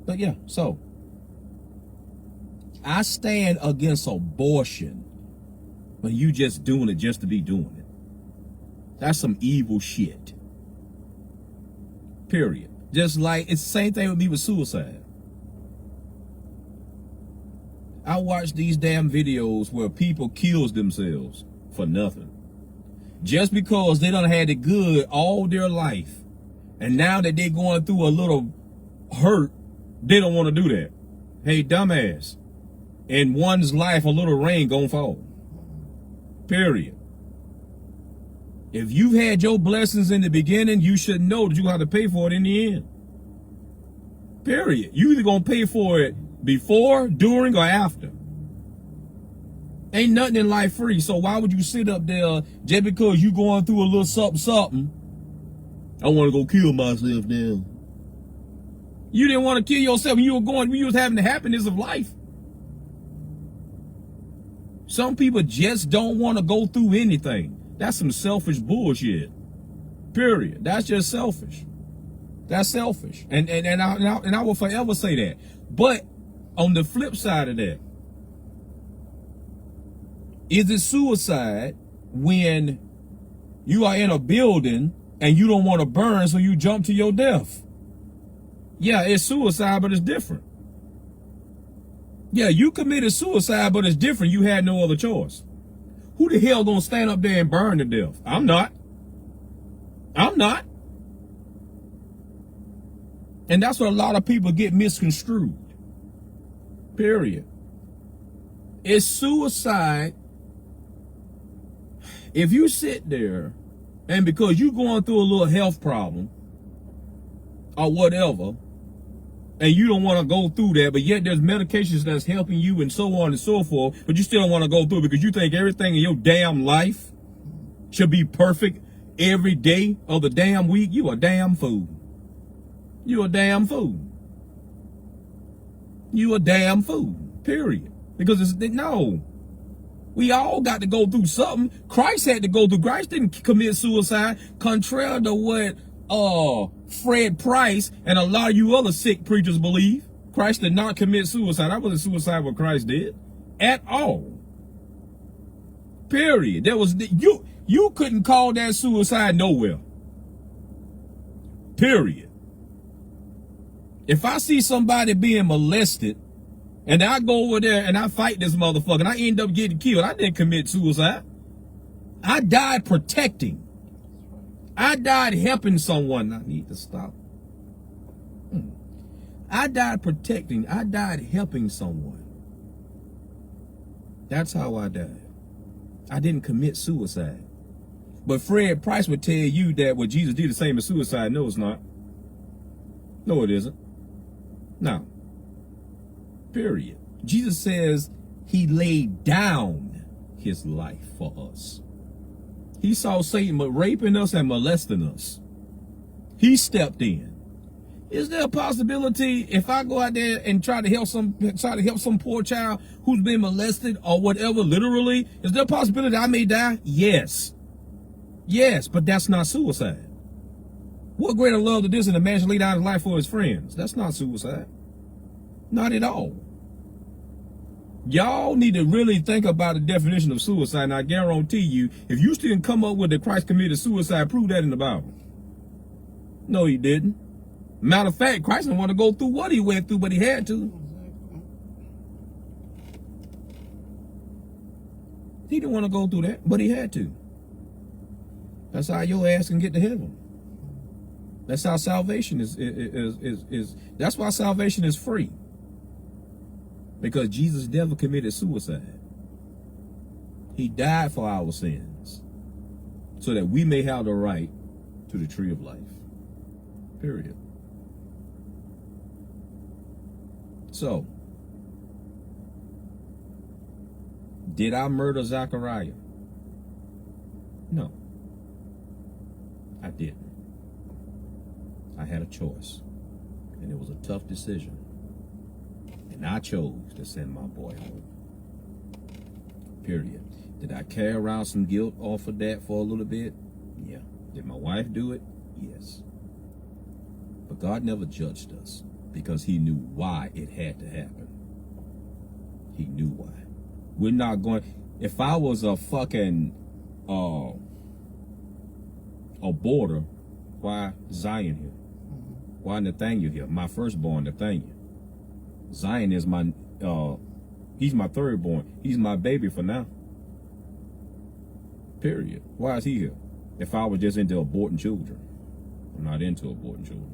But yeah, so I stand against abortion when you just doing it just to be doing it. That's some evil shit. Period. Just like it's the same thing with me with suicide. I watch these damn videos where people kills themselves for nothing. Just because they done had it good all their life. And now that they're going through a little hurt, they don't want to do that. Hey, dumbass. In one's life, a little rain gonna fall. Period. If you've had your blessings in the beginning, you should know that you have to pay for it in the end. Period. You either gonna pay for it before, during, or after. Ain't nothing in life free, so why would you sit up there just because you going through a little something? I want to go kill myself now. You didn't want to kill yourself when you was having the happiness of life. Some people just don't want to go through anything. That's some selfish bullshit. Period. That's just selfish. That's selfish. And I will forever say that. But on the flip side of that, is it suicide when you are in a building and you don't want to burn, so you jump to your death? Yeah, it's suicide, but it's different. Yeah, you committed suicide, but it's different. You had no other choice. Who the hell gonna stand up there and burn to death? I'm not. I'm not. And that's what a lot of people get misconstrued. Period. It's suicide if you sit there and because you're going through a little health problem or whatever, and you don't want to go through that, but yet there's medications that's helping you and so on and so forth, but you still don't want to go through it because you think everything in your damn life should be perfect every day of the damn week. You a damn fool. You a damn fool. You a damn fool. Period. Because it's no. We all got to go through something. Christ had to go through. Christ didn't commit suicide, contrary to what Fred Price and a lot of you other sick preachers believe. Christ did not commit suicide. That wasn't suicide what Christ did at all. Period. There was you couldn't call that suicide nowhere. Period. If I see somebody being molested and I go over there and I fight this motherfucker and I end up getting killed, I didn't commit suicide. I died protecting. I died helping someone. I need to stop. I died protecting. I died helping someone. That's how I died. I didn't commit suicide. But Fred Price would tell you that what Jesus did the same as suicide. No, it's not. No, it isn't. No. Period. Jesus says he laid down his life for us. He saw Satan raping us and molesting us. He stepped in. Is there a possibility if I go out there and try to help some poor child who's been molested or whatever, literally, is there a possibility I may die? Yes. Yes, but that's not suicide. What greater love than this than a man should lay down his life for his friends? That's not suicide. Not at all. Y'all need to really think about the definition of suicide. And I guarantee you, if you still come up with that Christ committed suicide, prove that in the Bible. No, he didn't. Matter of fact, Christ didn't want to go through what he went through, but he had to. He didn't want to go through that, but he had to. That's how your ass can get to heaven. That's how salvation is. That's why salvation is free. Because Jesus never committed suicide. He died for our sins so that we may have the right to the tree of life. Period. So, did I murder Zachariah? No, I didn't. I had a choice, and it was a tough decision. And I chose to send my boy home. Period. Did I carry around some guilt off of that for a little bit? Yeah. Did my wife do it? Yes. But God never judged us because he knew why it had to happen. He knew why. We're not going, if I was a fucking aborter, why Zion here? Why Nathaniel here? My firstborn, Nathaniel. Zion is my, he's my thirdborn. He's my baby for now. Period. Why is he here? If I was just into aborting children. I'm not into aborting children.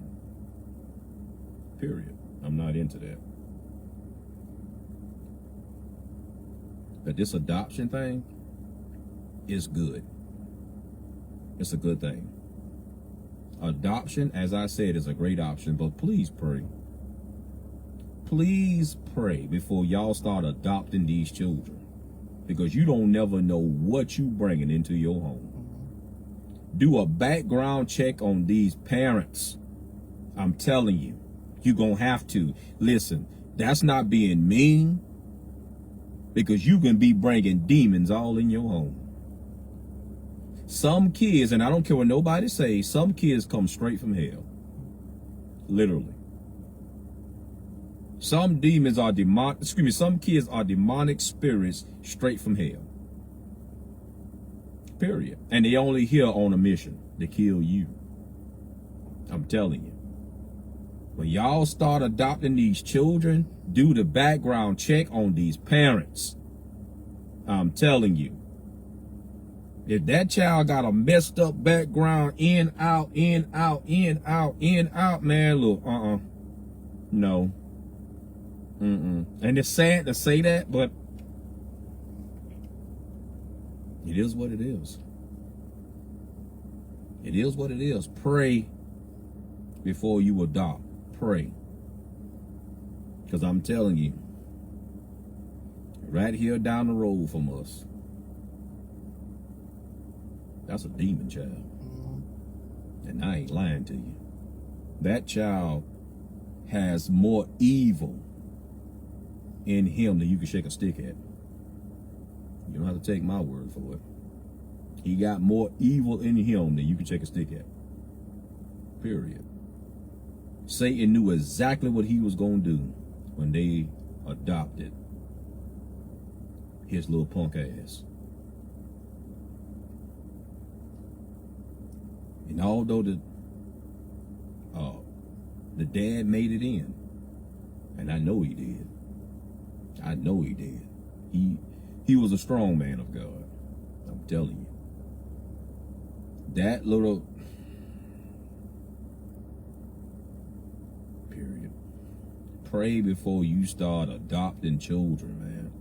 Period. I'm not into that. But this adoption thing is good. It's a good thing. Adoption, as I said, is a great option, but please pray. Please pray before y'all start adopting these children, because you don't never know what you bringing into your home. Do a background check on these parents. I'm telling you, you're going to have to. Listen, that's not being mean, because you can be bringing demons all in your home. Some kids, and I don't care what nobody says, some kids come straight from hell. Literally. Some demons are some kids are demonic spirits straight from hell. Period. And they only here on a mission to kill you. I'm telling you. When y'all start adopting these children, do the background check on these parents. I'm telling you. If that child got a messed up background, in, out, man, look, no. And it's sad to say that, but it is what it is. It is what it is. Pray before you adopt. Pray. Because I'm telling you, right here down the road from us, that's a demon child. And I ain't lying to you. That child has more evil in him than you can shake a stick at. You don't have to take my word for it. He got more evil in him than you can shake a stick at. Period. Satan knew exactly what he was going to do when they adopted his little punk ass. And although the dad made it in, and I know he did. I know he did. He was a strong man of God. I'm telling you. That little period. Pray before you start adopting children, man.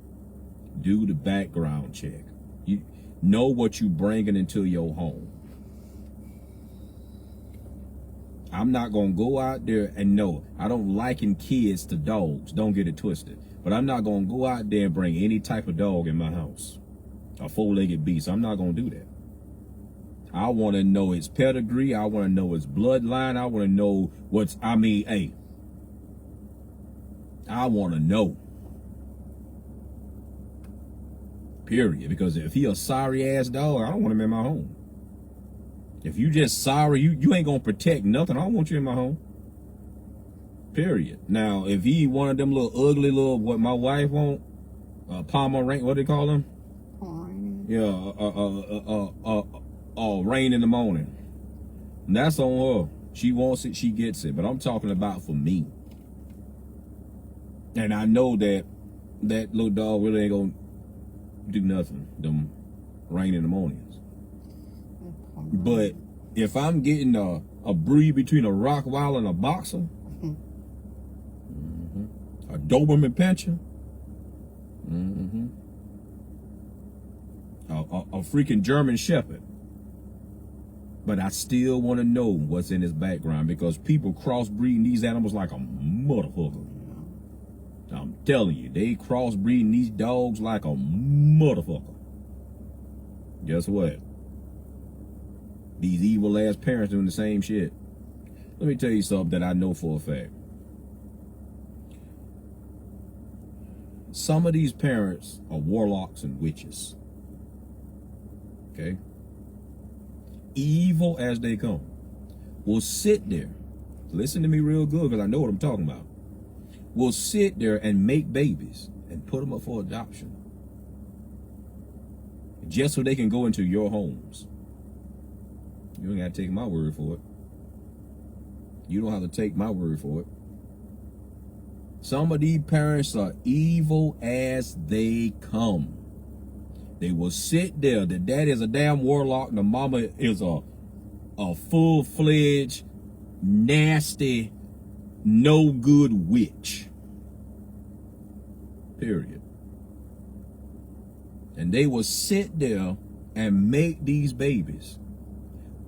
Do the background check. You know what you bringing into your home. I'm not going to go out there and no, I don't liken kids to dogs. Don't get it twisted. But I'm not going to go out there and bring any type of dog in my house. A four-legged beast. I'm not going to do that. I want to know its pedigree. I want to know its bloodline. I want to know I want to know. Period. Because if he a sorry-ass dog, I don't want him in my home. If you just sorry, you ain't going to protect nothing. I don't want you in my home. Period. Now, if he one of them little ugly little, what my wife want, Pomeranian, what do they call them? Pomeranian. Yeah, rain in the morning. And that's on her. She wants it, she gets it. But I'm talking about for me. And I know that little dog really ain't gonna do nothing. Them rain in the mornings. But if I'm getting a breed between a Rottweiler and a boxer, a Doberman Pinscher, a freaking German Shepherd. But I still want to know what's in his background, because people crossbreeding these animals like a motherfucker. I'm telling you, they crossbreeding these dogs like a motherfucker. Guess what? These evil ass parents doing the same shit. Let me tell you something that I know for a fact. Some of these parents are warlocks and witches. Okay? Evil as they come. Will sit there. Listen to me real good, because I know what I'm talking about. Will sit there and make babies and put them up for adoption, just so they can go into your homes. You don't got to take my word for it. You don't have to take my word for it. Some of these parents are evil as they come. They will sit there. The dad is a damn warlock, and the mama is a full-fledged, nasty, no good witch. Period. And they will sit there and make these babies,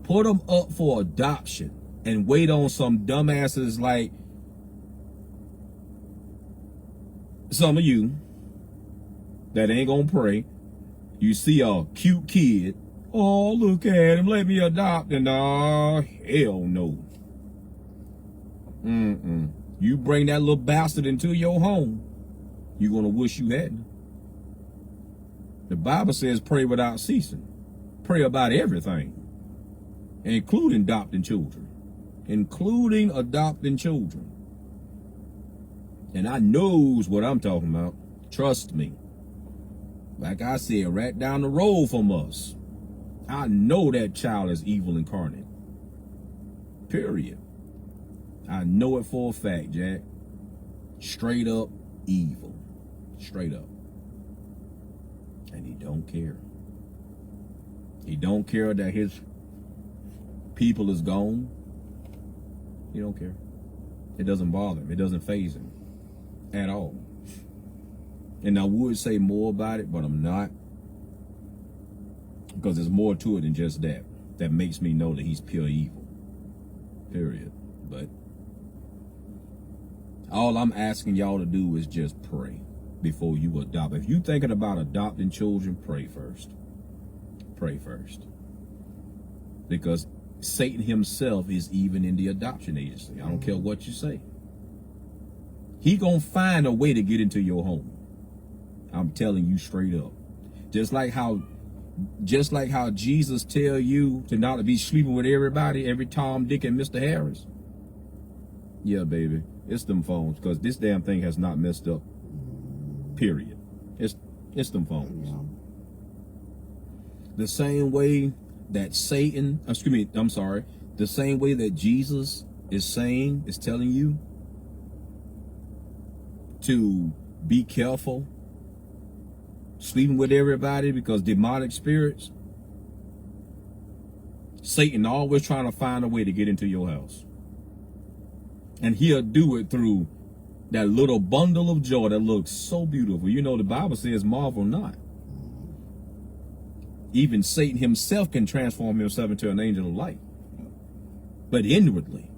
put them up for adoption, and wait on some dumbasses like some of you that ain't gonna pray. You see a cute kid, oh, look at him, let me adopt, and hell no. You bring that little bastard into your home, you're gonna wish you hadn't. The Bible says pray without ceasing. Pray about everything, including adopting children. Including adopting children. And I knows what I'm talking about. Trust me. Like I said, right down the road from us, I know that child is evil incarnate. Period. I know it for a fact, Jack. Straight up evil. Straight up. And he don't care. He don't care that his people is gone. He don't care. It doesn't bother him. It doesn't faze him at all. And I would say more about it, but I'm not. Because there's more to it than just that. That makes me know that he's pure evil. Period. But all I'm asking y'all to do is just pray before you adopt. If you're thinking about adopting children, pray first. Pray first. Because Satan himself is even in the adoption agency. I don't care what you say. He gonna find a way to get into your home. I'm telling you straight up. Just like how Jesus tell you to not be sleeping with everybody, every Tom, Dick, and Mr. Harris. Yeah, baby. It's them phones, because this damn thing has not messed up. Period. It's them phones. Yeah. The same way that the same way that Jesus is telling you to be careful sleeping with everybody because demonic spirits, Satan always trying to find a way to get into your house. And he'll do it through that little bundle of joy that looks so beautiful. You know, the Bible says, marvel not. Even Satan himself can transform himself into an angel of light. But inwardly,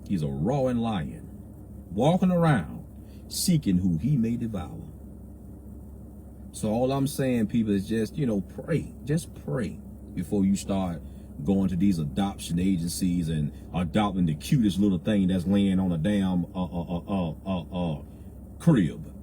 he's a roaring lion, walking around, seeking who he may devour. So all I'm saying, people, is just, pray. Just pray before you start going to these adoption agencies and adopting the cutest little thing that's laying on a damn crib.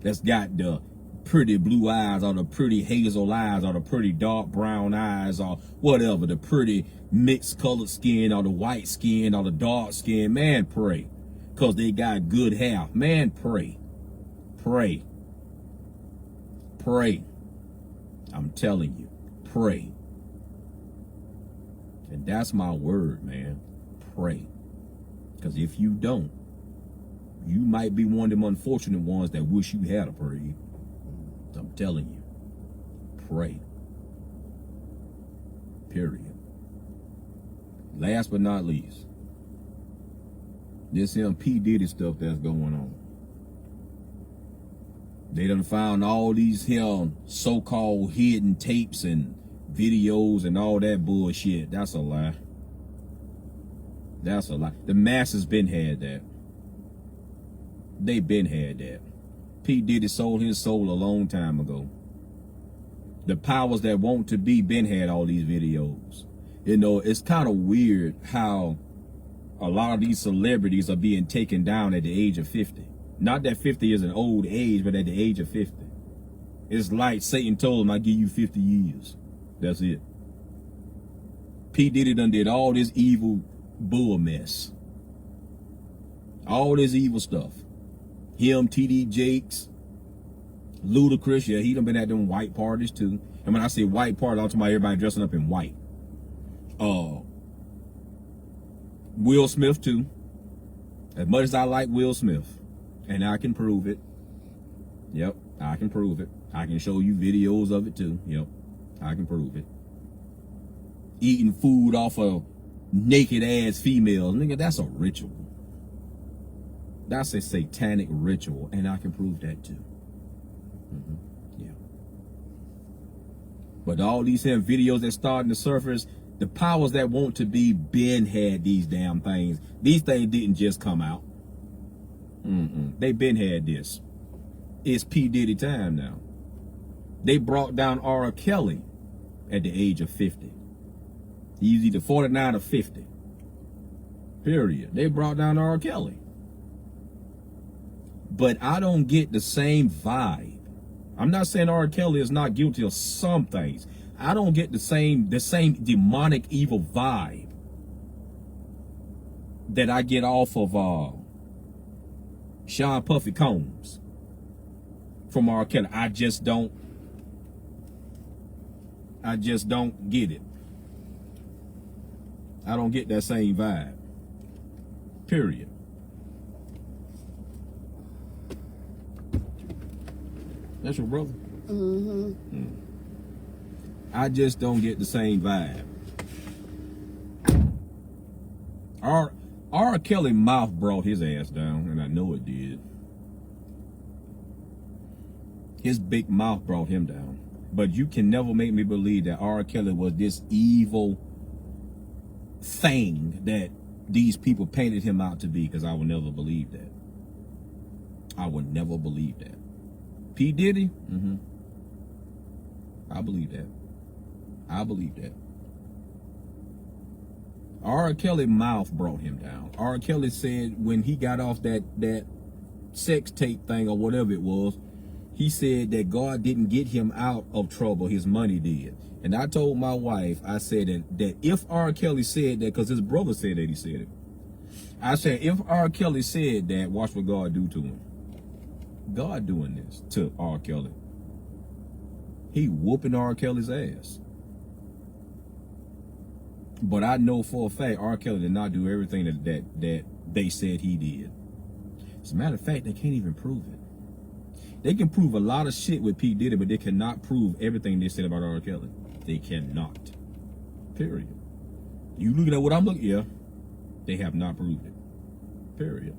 That's got the pretty blue eyes, or the pretty hazel eyes, or the pretty dark brown eyes, or whatever, the pretty mixed colored skin, or the white skin, or the dark skin. Man, pray, because they got good hair. Man, pray. Pray. Pray. I'm telling you, pray. And that's my word, man. Pray. Because if you don't, you might be one of them unfortunate ones that wish you had a prayer. I'm telling you, pray. Period. Last but not least, this P. Diddy stuff that's going on. They done found all these so-called hidden tapes and videos and all that bullshit. That's a lie. That's a lie. The masses been had that. They been had that. P. Diddy sold his soul a long time ago. The powers that want to be been had all these videos. It's kind of weird how a lot of these celebrities are being taken down at the age of 50. Not that 50 is an old age, but at the age of 50. It's like Satan told him, I give you 50 years. That's it. P. Diddy done did all this evil bull mess. All this evil stuff. Him, T.D. Jakes, Ludacris, yeah, he done been at them white parties too. And when I say white parties, I'm talking about everybody dressing up in white. Will Smith too. As much as I like Will Smith, and I can prove it. Yep, I can prove it. I can show you videos of it too. Yep, I can prove it. Eating food off of naked ass females, nigga, that's a ritual. That's a satanic ritual, and I can prove that too. Yeah. But all these videos that starting to surface, the powers that want to be been had these damn things. These things didn't just come out. They been had this. It's P. Diddy time now. They brought down R. Kelly at the age of 50. He's either 49 or 50. Period. They brought down R. Kelly. But I don't get the same vibe. I'm not saying R. Kelly is not guilty of some things. I don't get the same demonic evil vibe that I get off of Sean Puffy Combs from R. Kelly. I just don't get it. I don't get that same vibe. Period. That's your brother? I just don't get the same vibe. R. Kelly mouth brought his ass down, and I know it did. His big mouth brought him down. But you can never make me believe that R. Kelly was this evil thing that these people painted him out to be, because I will never believe that. I would never believe that. P. Diddy? I believe that. I believe that. R. Kelly mouth brought him down. R. Kelly said when he got off that sex tape thing or whatever it was, he said that God didn't get him out of trouble, his money did. And I told my wife, I said that if R. Kelly said that, because his brother said that he said it, I said, if R. Kelly said that, watch what God do to him. God doing this to R. Kelly. He whooping R. Kelly's ass. But I know for a fact R. Kelly did not do everything that they said he did. As a matter of fact, they can't even prove it. They can prove a lot of shit with P. Diddy, but they cannot prove everything they said about R. Kelly. They cannot. Period. You looking at what I'm looking at? Yeah. They have not proved it. Period.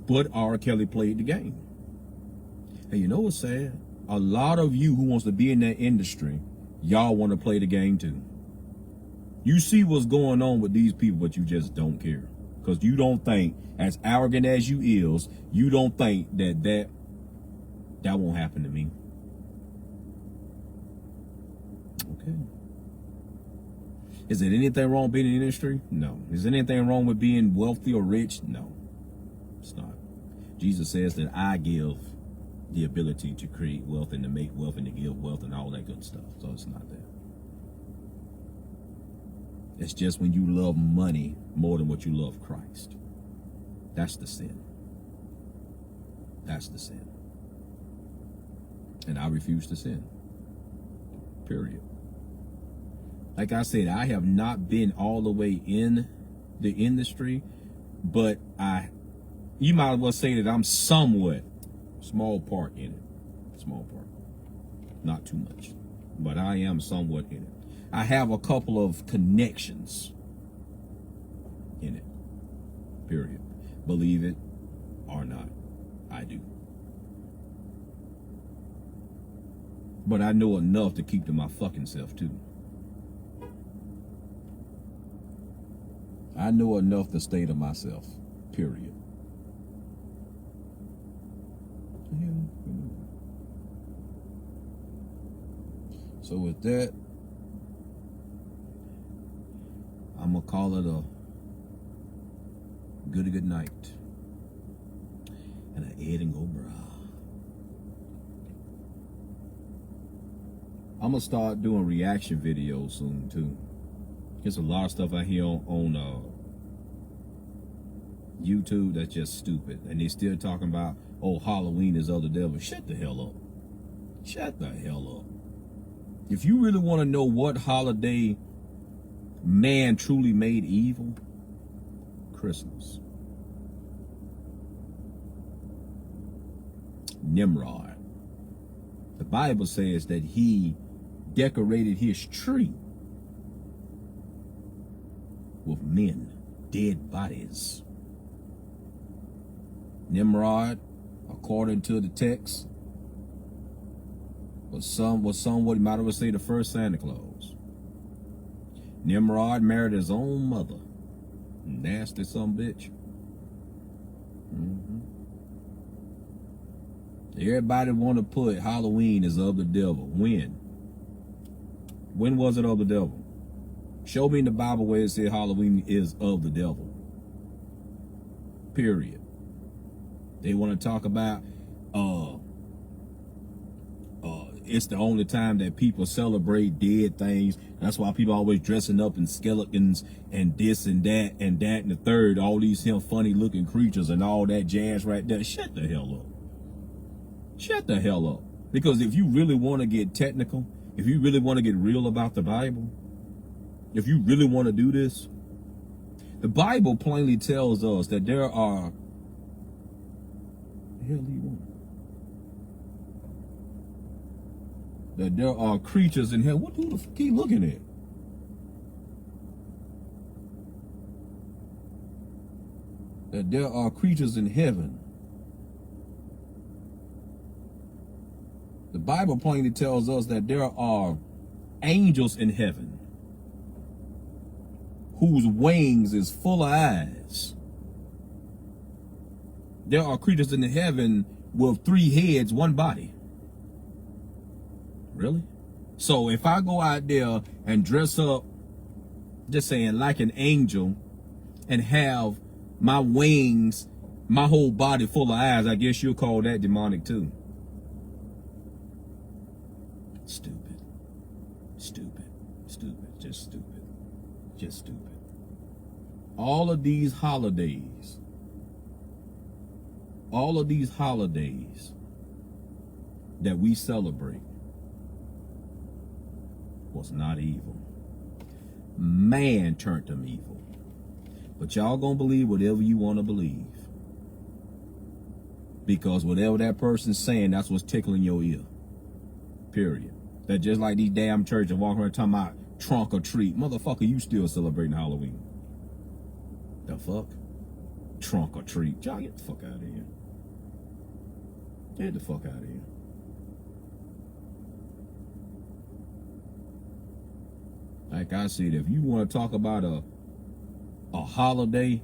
But R. Kelly played the game. And you know what's sad? A lot of you who wants to be in that industry, y'all want to play the game too. You see what's going on with these people, but you just don't care. Because you don't think, as arrogant as you is, you don't think that won't happen to me. Okay. Is there anything wrong with being in the industry? No. Is there anything wrong with being wealthy or rich? No. It's not. Jesus says that I give the ability to create wealth and to make wealth and to give wealth and all that good stuff. So it's not that. It's just when you love money more than what you love Christ. That's the sin. That's the sin. And I refuse to sin. Period. Like I said, I have not been all the way in the industry, but you might as well say that I'm somewhat small part in it. Small part. Not too much. But I am somewhat in it. I have a couple of connections in it. Period. Believe it or not, I do. But I know enough to keep to my fucking self too. I know enough to stay to myself. Period. So with that, I'm gonna call it a good night. and an Edinburgh bra. I'm gonna start doing reaction videos soon too. There's a lot of stuff I hear on YouTube that's just stupid, and they still talking about, oh, Halloween is of the devil. Shut the hell up. Shut the hell up. If you really want to know what holiday man truly made evil, Christmas. Nimrod. The Bible says that he decorated his tree with men, dead bodies. Nimrod, according to the text, was somewhat, you might as well say, the first Santa Claus. Nimrod married his own mother. Nasty some bitch. Everybody want to put Halloween is of the devil. When? When was it of the devil? Show me in the Bible where it said Halloween is of the devil. Period. They want to talk about it's the only time that people celebrate dead things. That's why people always dressing up in skeletons and this and that and that and the third. All these funny looking creatures and all that jazz right there. Shut the hell up. Shut the hell up. Because if you really want to get technical, if you really want to get real about the Bible, if you really want to do this, the Bible plainly tells us that there are... The hell do you want? That there are creatures in hell. What the fuck are you looking at? That there are creatures in heaven. The Bible plainly tells us that there are angels in heaven whose wings is full of eyes. There are creatures in the heaven with 3 heads, 1 body. Really? So if I go out there and dress up, just saying, like an angel, and have my wings, my whole body full of eyes, I guess you'll call that demonic too. Stupid. Stupid. Stupid. Just stupid. Just stupid. All of these holidays that we celebrate was not evil. Man turned them evil. But y'all gonna believe whatever you want to believe. Because whatever that person's saying, that's what's tickling your ear. Period. That just like these damn churches walking around talking about trunk or treat. Motherfucker, you still celebrating Halloween. The fuck? Trunk or treat. Y'all get the fuck out of here. Get the fuck out of here. Like I said, if you want to talk about a holiday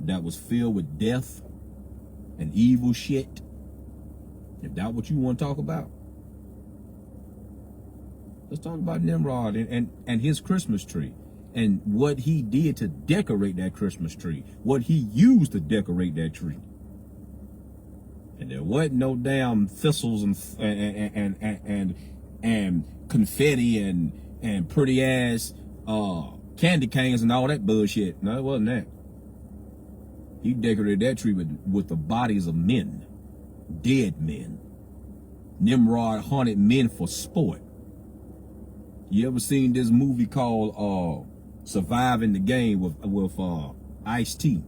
that was filled with death and evil shit, if that's what you want to talk about, let's talk about Nimrod and his Christmas tree and what he did to decorate that Christmas tree, what he used to decorate that tree. And there wasn't no damn thistles and confetti and pretty ass candy canes and all that bullshit. No, it wasn't that. He decorated that tree with the bodies of men, dead men. Nimrod haunted men for sport. You ever seen this movie called Surviving the Game with Ice-T?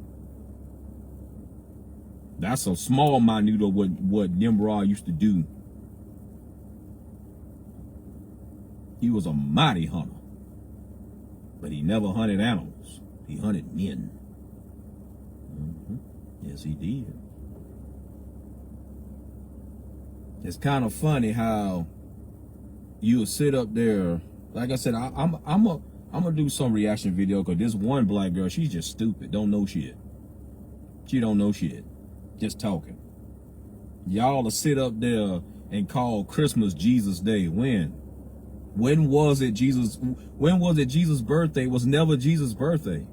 That's a small minute of what Nimrod used to do. He was a mighty hunter, but he never hunted animals. He hunted men. Yes, he did. It's kind of funny how you'll sit up there. Like I said, I'm gonna do some reaction video because this one black girl, she's just stupid. Don't know shit. She don't know shit. Just talking. Y'all will sit up there and call Christmas Jesus Day. When was it Jesus? When was it Jesus' birthday? It was never Jesus' birthday.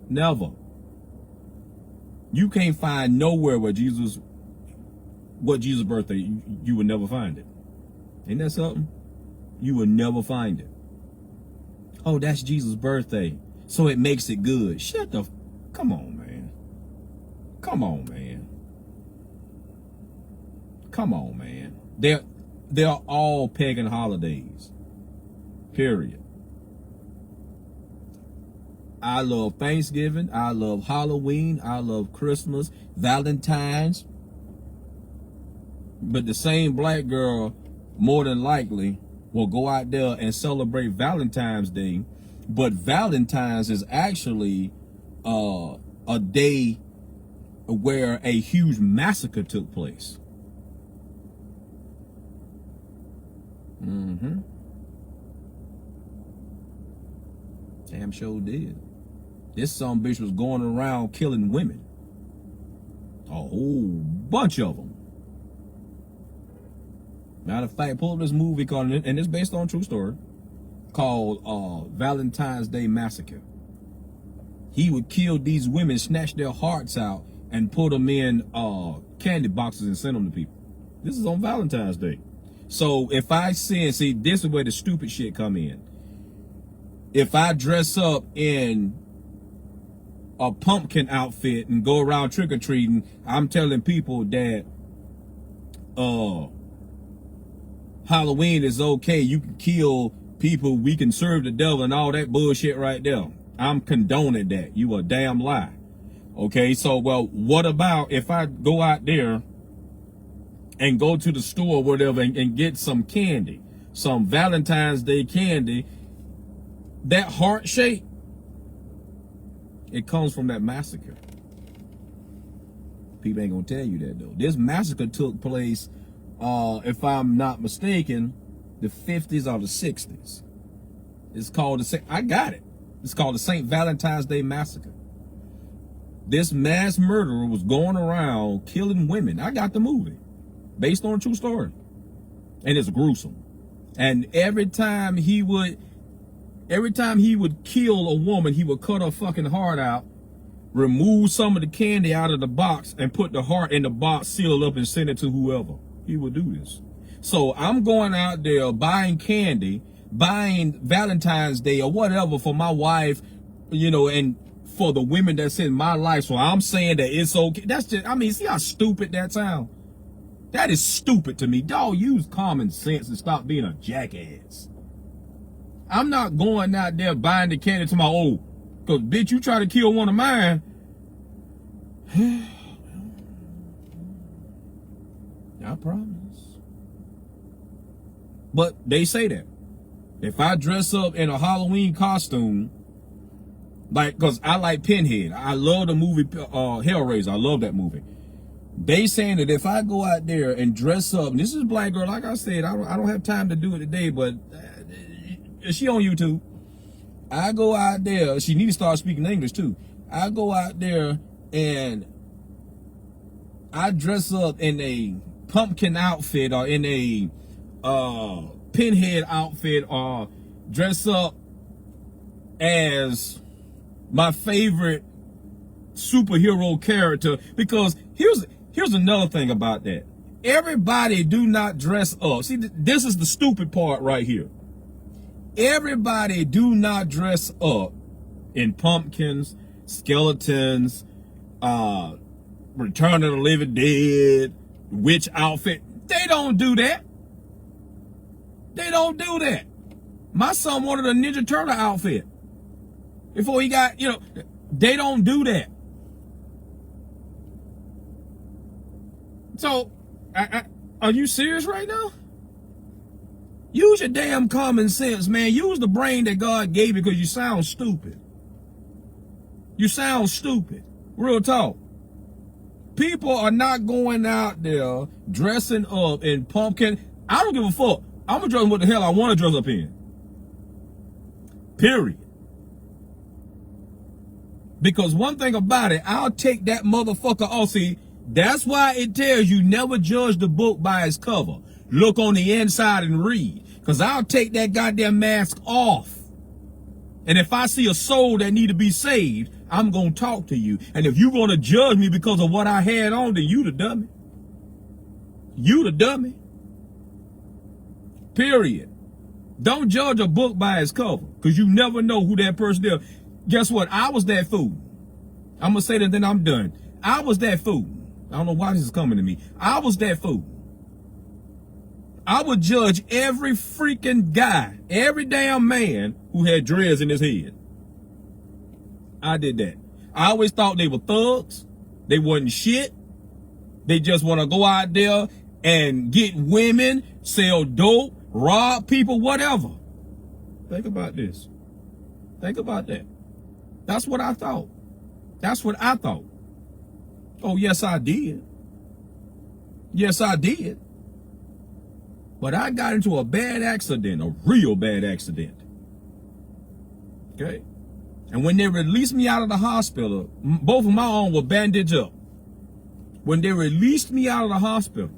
Never. You can't find nowhere where Jesus what Jesus' birthday, you would never find it. Ain't that something? You will never find it. Oh, that's Jesus' birthday, so it makes it good. Shut the, come on, man. Come on, man. Come on, man. They're all pagan holidays. Period. I love Thanksgiving. I love Halloween. I love Christmas, Valentine's. But the same black girl, more than likely, will go out there and celebrate Valentine's Day. But Valentine's is actually a day where a huge massacre took place. Damn sure did. This sumbitch was going around killing women. A whole bunch of them. Matter of fact, pull up this movie called, and it's based on a true story, called Valentine's Day Massacre. He would kill these women, snatch their hearts out, and put them in candy boxes and send them to people. This is on Valentine's Day. So if I see, this is where the stupid shit come in. If I dress up in a pumpkin outfit and go around trick-or-treating, I'm telling people that Halloween is okay. You can kill people. We can serve the devil and all that bullshit right there. I'm condoning that. You a damn lie. Okay, so, well, what about if I go out there and go to the store or whatever and get some candy, some Valentine's Day candy, that heart shape, it comes from that massacre. People ain't gonna tell you that though. This massacre took place, if I'm not mistaken, the 50s or the 60s. It's called I got it. It's called the St. Valentine's Day Massacre. This mass murderer was going around killing women. I got the movie, based on a true story, and it's gruesome. And every time he would kill a woman, he would cut her fucking heart out, remove some of the candy out of the box, and put the heart in the box, seal up, and send it to whoever. He would do this. So I'm going out there buying candy, buying Valentine's Day or whatever for my wife, and for the women that's in my life. So I'm saying that it's okay. That's just, see how stupid that sounds? That is stupid to me. Dog, use common sense and stop being a jackass. I'm not going out there buying the candy to my because bitch, you try to kill one of mine. I promise. But they say that if I dress up in a Halloween costume, because I like Pinhead, I love the movie Hellraiser, I love that movie. They saying that if I go out there and dress up, and this is a black girl, like I said, I don't have time to do it today, but she on YouTube. I go out there, she need to start speaking English too. I go out there and I dress up in a pumpkin outfit or in a Pinhead outfit, or dress up as my favorite superhero character, because here's another thing about that. Everybody do not dress up. See, this is the stupid part right here. Everybody do not dress up in pumpkins, skeletons, Return of the Living Dead, witch outfit. They don't do that. They don't do that. My son wanted a Ninja Turtle outfit before he got, they don't do that. So, are you serious right now? Use your damn common sense, man. Use the brain that God gave you, because you sound stupid. You sound stupid. Real talk. People are not going out there dressing up in pumpkin. I don't give a fuck. I'm going to dress what the hell I want to dress up in. Period. Because one thing about it, I'll take that motherfucker off. See, that's why it tells you never judge the book by its cover. Look on the inside and read. Because I'll take that goddamn mask off. And if I see a soul that need to be saved, I'm going to talk to you. And if you're going to judge me because of what I had on, then you the dummy. You the dummy. Period. Don't judge a book by its cover, because you never know who that person is. Guess what? I was that fool. I'm going to say that, then I'm done. I was that fool. I don't know why this is coming to me. I was that fool. I would judge every freaking guy, every damn man who had dreads in his head. I did that. I always thought they were thugs. They wasn't shit. They just want to go out there and get women, sell dope, rob people, whatever. Think about this. Think about that. That's what I thought. That's what I thought. Oh, yes, I did. Yes, I did. But I got into a bad accident, a real bad accident. Okay? And when they released me out of the hospital, both of my arms were bandaged up. When they released me out of the hospital,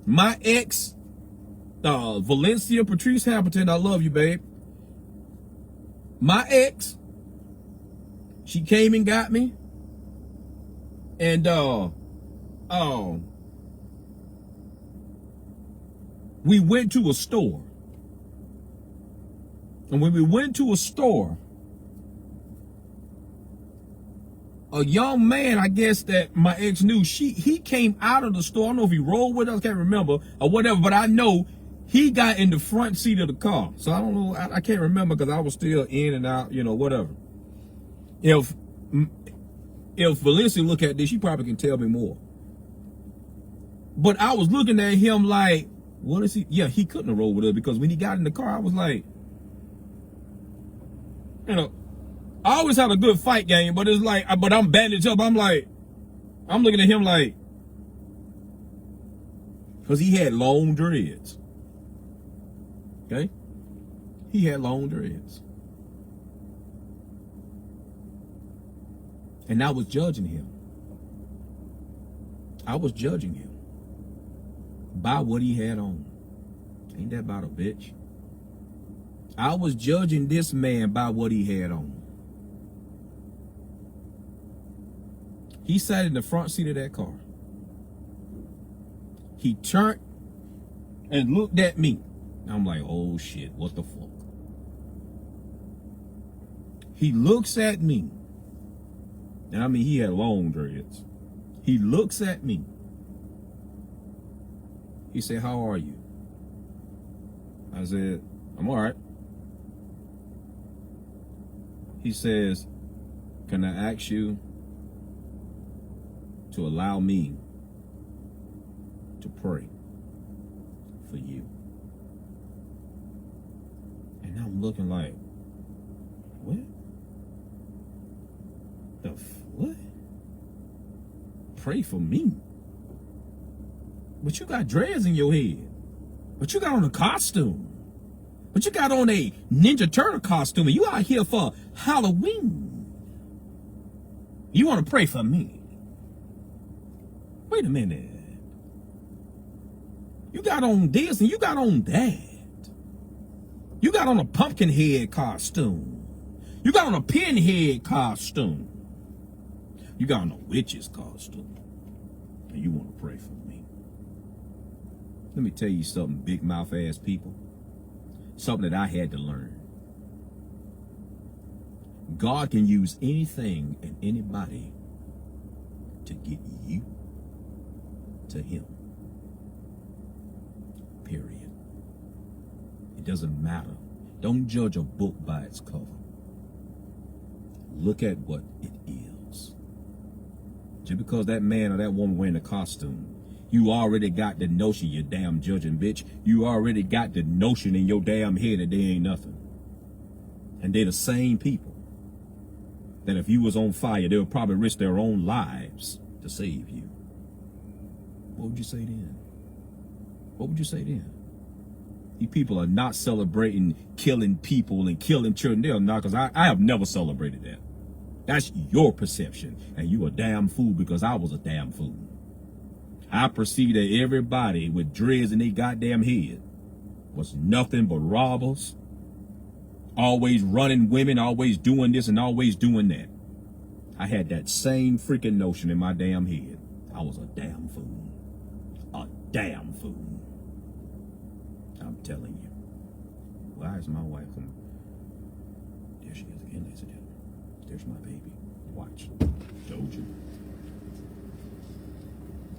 my ex, Valencia Patrice Hamilton, I love you, babe. My ex, she came and got me. And, we went to a store. And when we went to a store, a young man, I guess that my ex knew, he came out of the store. I don't know if he rolled with us, I can't remember, or whatever, but I know he got in the front seat of the car. So I don't know, I can't remember because I was still in and out, you know, whatever. If Valencia look at this, she probably can tell me more. But I was looking at him like, what is he? Yeah, he couldn't have rolled with us, because when he got in the car, I was like, you know, I always have a good fight game, but it's like, but I'm bandaged up. I'm like, I'm looking at him like, because he had long dreads. Okay? He had long dreads. And I was judging him. I was judging him by what he had on. Ain't that about a bitch? I was judging this man by what he had on. He sat in the front seat of that car. He turned and looked at me. I'm like, oh shit, what the fuck? He looks at me. And I mean, he had long dreads. He looks at me. He said, how are you? I said, I'm all right. He says, can I ask you to allow me to pray for you? And I'm looking like, what? What? Pray for me? But you got dreads in your head. But you got on a costume. But you got on a Ninja Turtle costume, and you out here for Halloween. You want to pray for me? Wait a minute. You got on this and you got on that. You got on a pumpkin head costume. You got on a pinhead costume. You got on a witch's costume. And you want to pray for me. Let me tell you something, big mouth ass people. Something that I had to learn. God can use anything and anybody to get you to him. Period. It doesn't matter. Don't judge a book by its cover. Look at what it is. Just because that man or that woman wearing a costume, you already got the notion, you damn judging bitch. You already got the notion in your damn head that they ain't nothing. And they're the same people that if you was on fire, they would probably risk their own lives to save you. What would you say then? What would you say then? These people are not celebrating killing people and killing children. They're not, because I have never celebrated that. That's your perception. And you a damn fool, because I was a damn fool. I perceive that everybody with dreads in their goddamn head was nothing but robbers, always running women, always doing this and always doing that. I had that same freaking notion in my damn head. I was a damn fool. A damn fool. I'm telling you. Why is my wife coming? There she is again, ladies and gentlemen. There's my baby. Watch. Told you.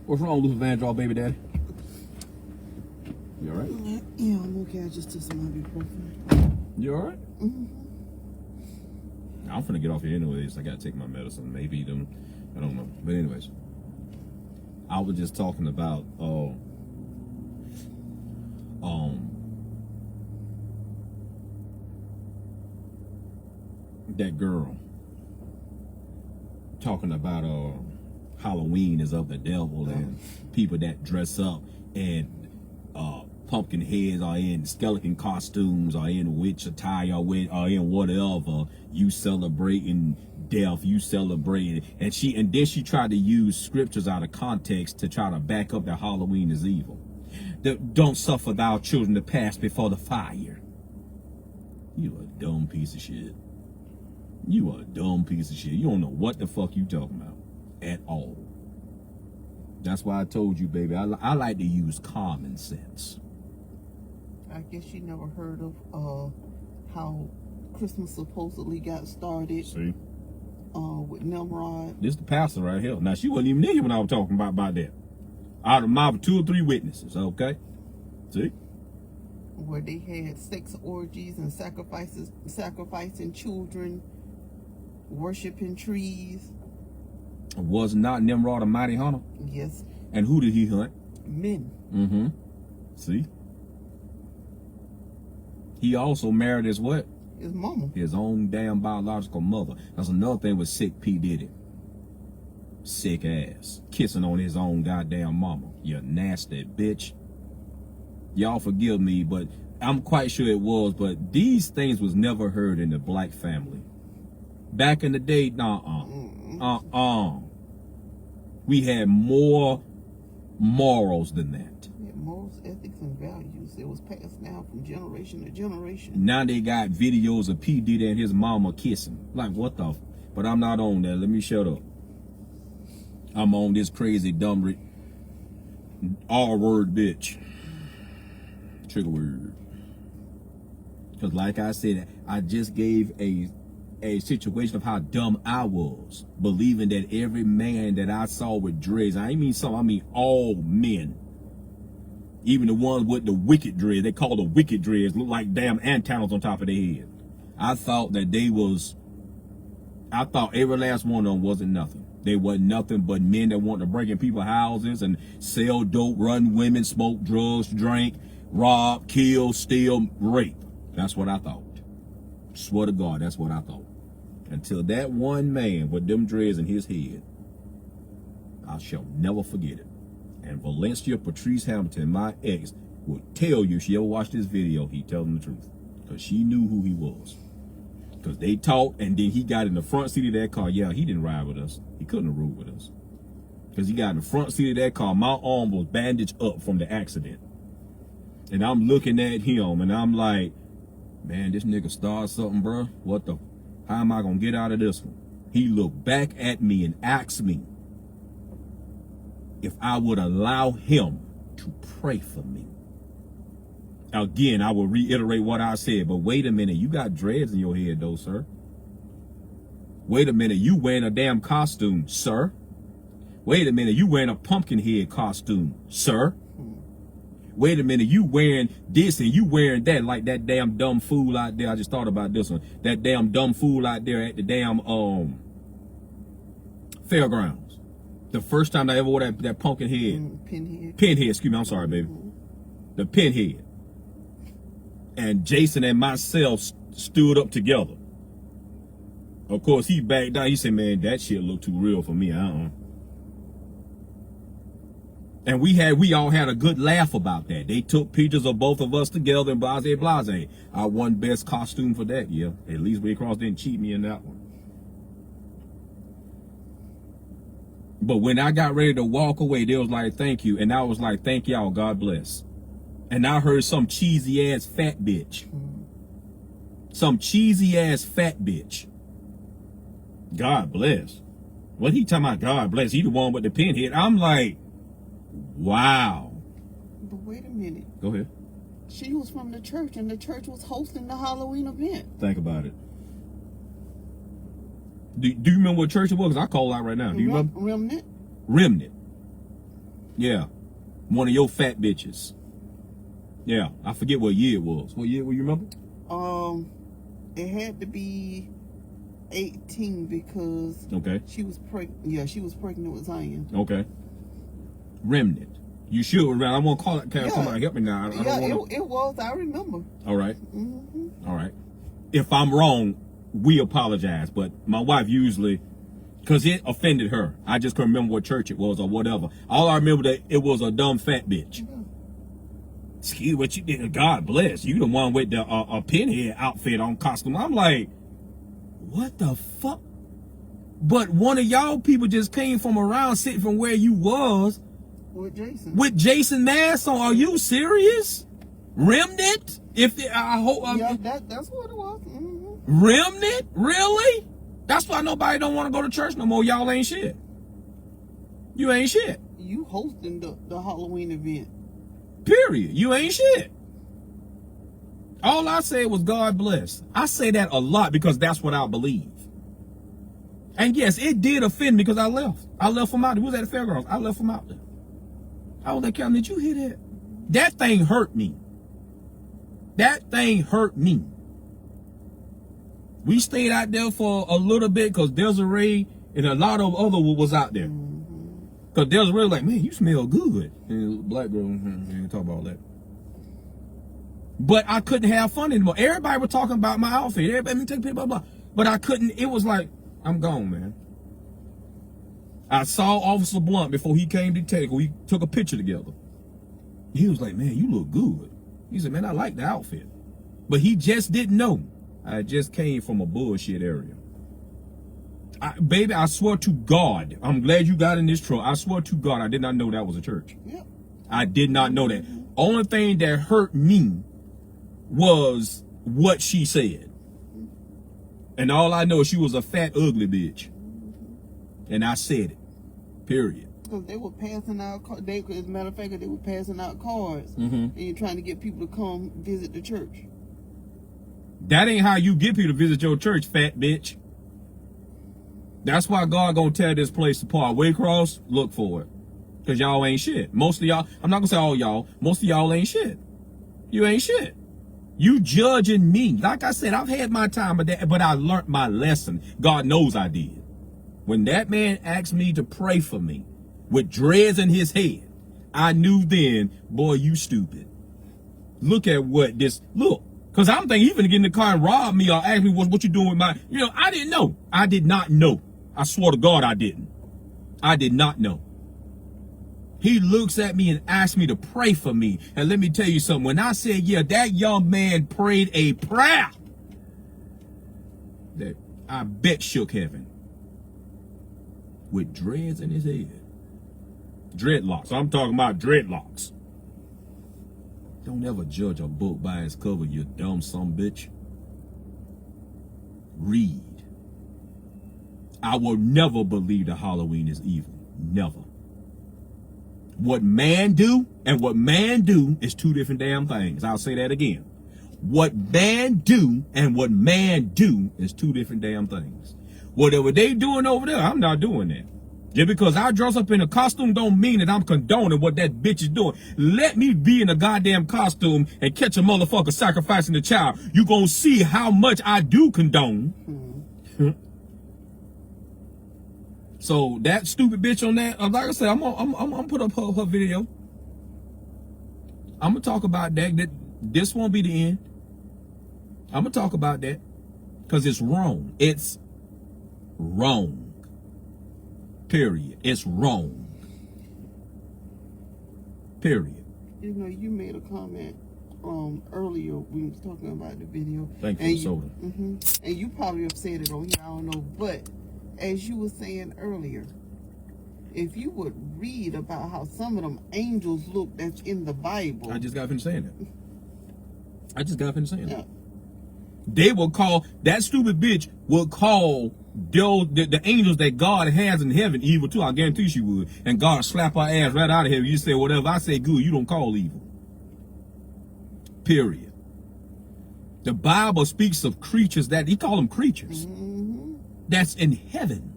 What's wrong, Luther Vandross, baby daddy? You alright? Yeah, I'm okay. I just took some ibuprofen. You alright? Mm-hmm. I'm finna get off here anyways. I gotta take my medicine. Maybe them. I don't know. But anyways, I was just talking about that girl talking about Halloween is of the devil and people that dress up and pumpkin heads are in skeleton costumes or in witch attire or in whatever. You celebrating death, you celebrating, and then she tried to use scriptures out of context to try to back up that Halloween is evil. Don't suffer thou children to pass before the fire. You a dumb piece of shit. You a dumb piece of shit. You don't know what the fuck you talking about at all. That's why I told you, baby, I like to use common sense. I guess you never heard of how Christmas supposedly got started. See? With Nimrod. This the pastor right here. Now, she wasn't even there when I was talking about that. Out of the mouth of 2 or 3 witnesses, okay? See? Where they had sex orgies and sacrificing children, worshiping trees. Was not Nimrod a mighty hunter? Yes. And who did he hunt? Men. Mm-hmm. See? He also married his what? His mama. His own damn biological mother. That's another thing with sick P. Diddy. Sick ass. Kissing on his own goddamn mama. You nasty bitch. Y'all forgive me, but I'm quite sure it was, but these things was never heard in the black family. Back in the day, we had more morals than that. Yeah, morals, ethics, and values. It was passed down from generation to generation. Now they got videos of P. Diddy and his mama kissing. Like, what the but I'm not on that. Let me shut up. I'm on this crazy, dumb, R-word bitch. Trigger word. Because like I said, I just gave a situation of how dumb I was, believing that every man that I saw with dreads, I ain't mean some, I mean all men, even the ones with the wicked dreads, they call the wicked dreads, look like damn antennas on top of their head. I thought every last one of them wasn't nothing. They wasn't nothing but men that want to break in people's houses and sell dope, run women, smoke drugs, drink, rob, kill, steal, rape. That's what I thought. Swear to God, that's what I thought. Until that one man with them dreads in his head, I shall never forget it. And Valencia Patrice Hamilton, my ex, will tell you, if she ever watched this video, he telling the truth. Because she knew who he was. Because they talked, and then he got in the front seat of that car. Yeah, he didn't ride with us. He couldn't have rode with us. Because he got in the front seat of that car. My arm was bandaged up from the accident. And I'm looking at him, and I'm like, man, this nigga started something, bro. How am I gonna get out of this one? He looked back at me and asked me if I would allow him to pray for me. Again, I will reiterate what I said, but wait a minute, you got dreads in your head though, sir. Wait a minute, you wearing a damn costume, sir. Wait a minute, you wearing a pumpkin head costume, sir. Wait a minute, you wearing this and you wearing that, like that damn dumb fool out there. I just thought about this one. That damn dumb fool out there at the damn fairgrounds. The first time I ever wore that pumpkin head. Pinhead, excuse me, I'm sorry, baby. The pinhead. And Jason and myself stood up together. Of course, he backed down. He said, man, that shit look too real for me. And we all had a good laugh about that. They took pictures of both of us together and blase. I won best costume for that, yeah. At least Red Cross didn't cheat me in that one. But when I got ready to walk away, they was like, thank you. And I was like, thank y'all, God bless. And I heard some cheesy ass fat bitch. Some cheesy ass fat bitch God bless. What he talking about? God bless. He the one with the pinhead. I'm like, wow. But wait a minute. Go ahead. She was from the church, and the church was hosting the Halloween event. Think about it. Do you remember what church it was? 'Cause I call it out right now. Do you remember? Remnant? Remnant. Yeah. One of your fat bitches. Yeah. I forget what year it was. What year? Will you remember? It had to be 18 because Okay. she was pregnant. Yeah, she was pregnant with Zion. Okay. Remnant. You should remember. I won't call it. Can Yeah. somebody help me now? I Yeah, don't wanna... it was. I remember. All right. Hmm. All right. If I'm wrong, we apologize. But my wife usually, because it offended her. I just couldn't remember what church it was or whatever. All I remember that it was a dumb fat bitch. Excuse what you did. God bless. You the one with the a pinhead outfit on costume. I'm like, what the fuck? But one of y'all people just came from around, sitting from where you was With Jason. with Jason Mass on. Are you serious? Remnant? If it, I hope. Yeah, that's what it was. Hmm. Remnant? Really? That's why nobody don't want to go to church no more. Y'all ain't shit. You ain't shit. You hosting the Halloween event. Period. You ain't shit. All I said was God bless. I say that a lot because that's what I believe. And yes, it did offend me because I left. I left from out there. We was at the fairgrounds. I left from out there. I was like, Calvin, did you hear that? That thing hurt me. That thing hurt me. We stayed out there for a little bit because Desiree and a lot of other was out there. Because Desiree was like, man, you smell good. And black girl, ain't talk about all that. But I couldn't have fun anymore. Everybody was talking about my outfit. Everybody, me take a picture, blah, blah. But I couldn't. It was like, I'm gone, man. I saw Officer Blunt before he came to take. We took a picture together. He was like, man, you look good. He said, man, I like the outfit. But he just didn't know. I just came from a bullshit area. Baby, I swear to God, I'm glad you got in this truck. I swear to God, I did not know that was a church. Yep. I did not know that. Only thing that hurt me was what she said. And all I know is she was a fat, ugly bitch. And I said it. Period. Because they were passing out, as a matter of fact, they were passing out cards. Mm-hmm. And you're trying to get people to come visit the church. That ain't how you get people to visit your church, fat bitch. That's why God gonna tear this place apart. Waycross, look for it. Because y'all ain't shit. Most of y'all, I'm not gonna say all y'all, most of y'all ain't shit. You ain't shit. You judging me. Like I said, I've had my time, but I learned my lesson. God knows I did. When that man asked me to pray for me with dreads in his head, I knew then, boy, you stupid. Look at what this, look. Because I'm thinking he finna get in the car and rob me or ask me what you doing with my, I didn't know. I did not know. I swear to God I didn't. I did not know. He looks at me and asks me to pray for me. And let me tell you something. When I said, yeah, that young man prayed a prayer that I bet shook heaven. With dreads in his head. Dreadlocks. I'm talking about dreadlocks. Don't ever judge a book by its cover, you dumb sumbitch. Read. I will never believe that Halloween is evil. Never. What man do and what man do is two different damn things. I'll say that again. What man do and what man do is two different damn things. Whatever they doing over there, I'm not doing that. Just because I dress up in a costume don't mean that I'm condoning what that bitch is doing. Let me be in a goddamn costume and catch a motherfucker sacrificing a child. You gonna see how much I do condone. So that stupid bitch on that, like I said, I'm gonna put up her video. I'm gonna talk about that. This won't be the end. I'm gonna talk about that because it's wrong. It's wrong. Period. It's wrong. Period. You know, you made a comment earlier when we was talking about the video. Thank you, soda. And you probably have said it on here, I don't know. But as you were saying earlier, if you would read about how some of them angels look that's in the Bible. I just got finished saying that. They will call, that stupid bitch will call the angels that God has in heaven evil too. I guarantee she would. And God slap her ass right out of here. You say whatever I say good, you don't call evil. Period. The Bible speaks of creatures that he call them creatures. That's in heaven.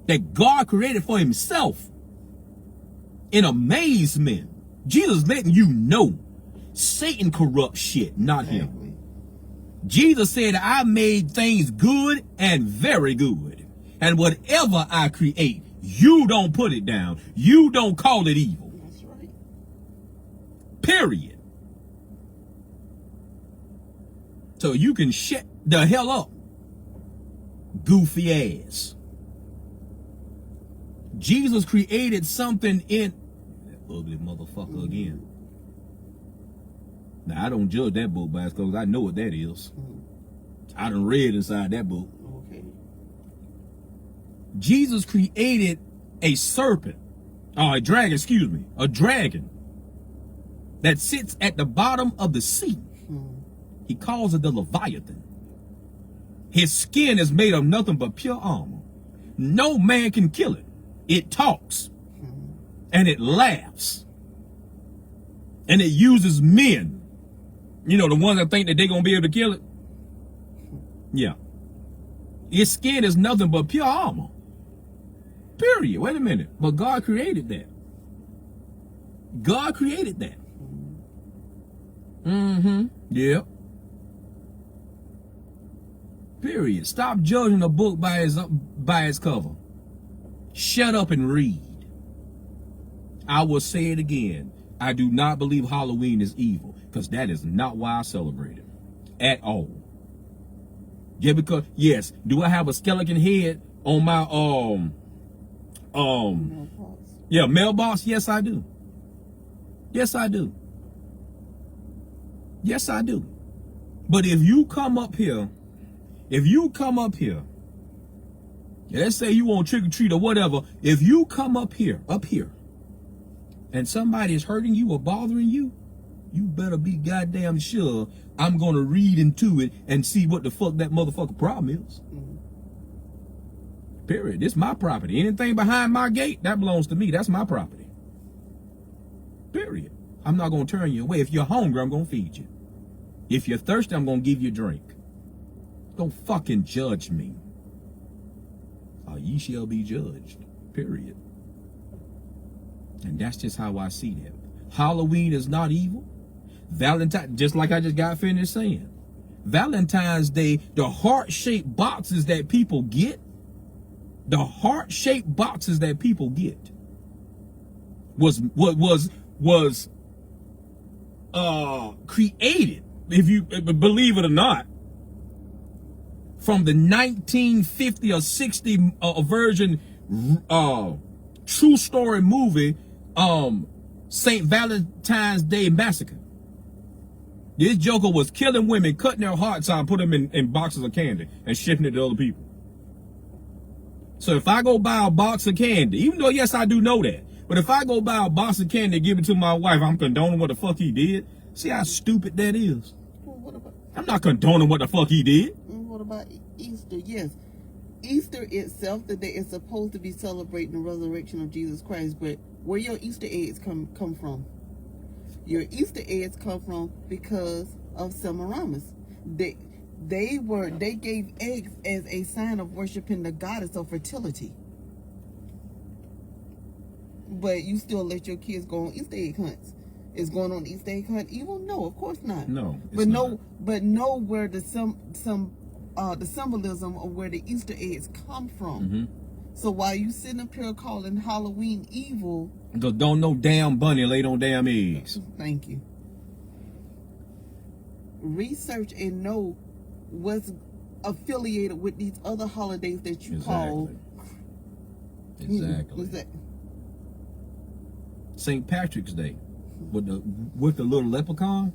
That God created for himself. In amazement. Jesus letting you know Satan corrupts shit, not him. Jesus said, I made things good and very good. And whatever I create, you don't put it down. You don't call it evil. That's right. Period. So you can shut the hell up. Goofy ass. Jesus created something in that ugly motherfucker again. Now I don't judge that book by its clothes. I know what that is. I done read inside that book. Okay. Jesus created a serpent, a dragon, excuse me, a dragon that sits at the bottom of the sea. He calls it the Leviathan. His skin is made of nothing but pure armor. No man can kill it. It talks and it laughs and it uses men. You know, the ones that think that they're going to be able to kill it. Yeah. Its skin is nothing but pure armor. Period. Wait a minute. But God created that. God created that. Yep. Period. Stop judging a book by its cover. Shut up and read. I will say it again. I do not believe Halloween is evil, because that is not why I celebrate it at all. Yeah, because yes, do I have a skeleton head on my mailbox? Yes, I do. Yes, I do. Yes, I do. But if you come up here, let's say you want trick or treat or whatever, if you come up here, and somebody is hurting you or bothering you, you better be goddamn sure I'm going to read into it and see what the fuck that motherfucker problem is. Period. This is my property. Anything behind my gate, that belongs to me. That's my property. Period. I'm not going to turn you away. If you're hungry, I'm going to feed you. If you're thirsty, I'm going to give you a drink. Don't fucking judge me. Or ye shall be judged. Period. And that's just how I see that. Halloween is not evil. Valentine, just like I just got finished saying. Valentine's Day, the heart-shaped boxes that people get, was created, if you believe it or not, from the 1950 or 60 version true story movie, St. Valentine's Day Massacre. This joker was killing women, cutting their hearts out, put them in boxes of candy and shipping it to other people. So if I go buy a box of candy, even though yes I do know that, but if I go buy a box of candy and give it to my wife, I'm condoning what the fuck he did. See how stupid that is? Well, what about, I'm not condoning what the fuck he did. what about Easter? Yes. Easter itself, the day is supposed to be celebrating the resurrection of Jesus Christ, but where your Easter eggs come from? Your Easter eggs come from because of Semiramis. They gave eggs as a sign of worshiping the goddess of fertility. But you still let your kids go on Easter egg hunts. Is going on Easter egg hunt evil? No, of course not. No, but know where the symbolism of where the Easter eggs come from. So while you sitting up here calling Halloween evil, because don't no damn bunny lay on damn eggs. Thank you. Research and know what's affiliated with these other holidays that you call. Exactly. What's that? St. Patrick's Day with the little leprechaun.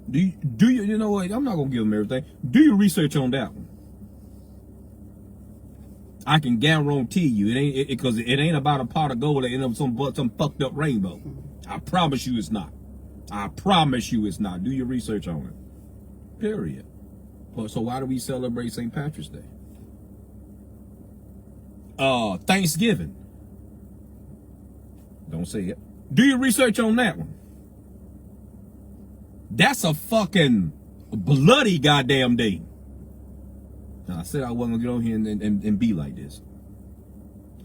Do you know what? I'm not gonna give them everything. Do your research on that one. I can guarantee you it ain't because it ain't about a pot of gold that end up some fucked up rainbow. I promise you it's not. I promise you it's not. Do your research on it. Period. Well, so why do we celebrate St. Patrick's Day? Thanksgiving. Don't say it. Do your research on that one. That's a fucking bloody goddamn day. Now, I said I wasn't gonna get on here and be like this.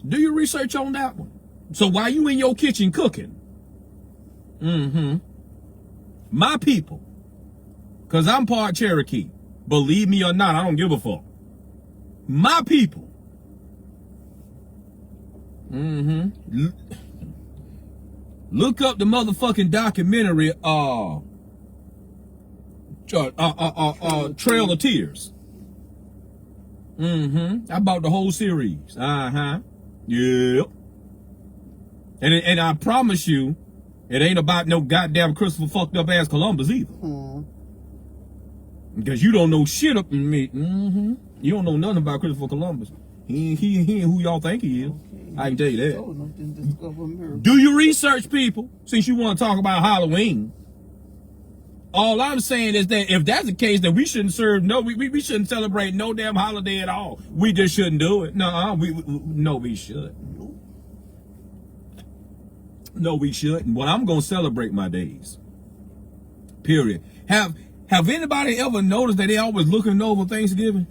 Do your research on that one. So while you in your kitchen cooking, my people, because I'm part Cherokee, believe me or not, I don't give a fuck. My people, look up the motherfucking documentary, Trail of Tears. I bought the whole series. Yep. And I promise you, it ain't about no goddamn Christopher fucked up ass Columbus either. Because you don't know shit up in me. You don't know nothing about Christopher Columbus. He ain't who y'all think he is. Okay. I can tell you that. Do your research, people, since you want to talk about Halloween. All I'm saying is that if that's the case, then we shouldn't we shouldn't celebrate no damn holiday at all. We just shouldn't do it. No, we should. No, we shouldn't. Well, I'm gonna celebrate my days. Period. Have anybody ever noticed that they always looking over Thanksgiving?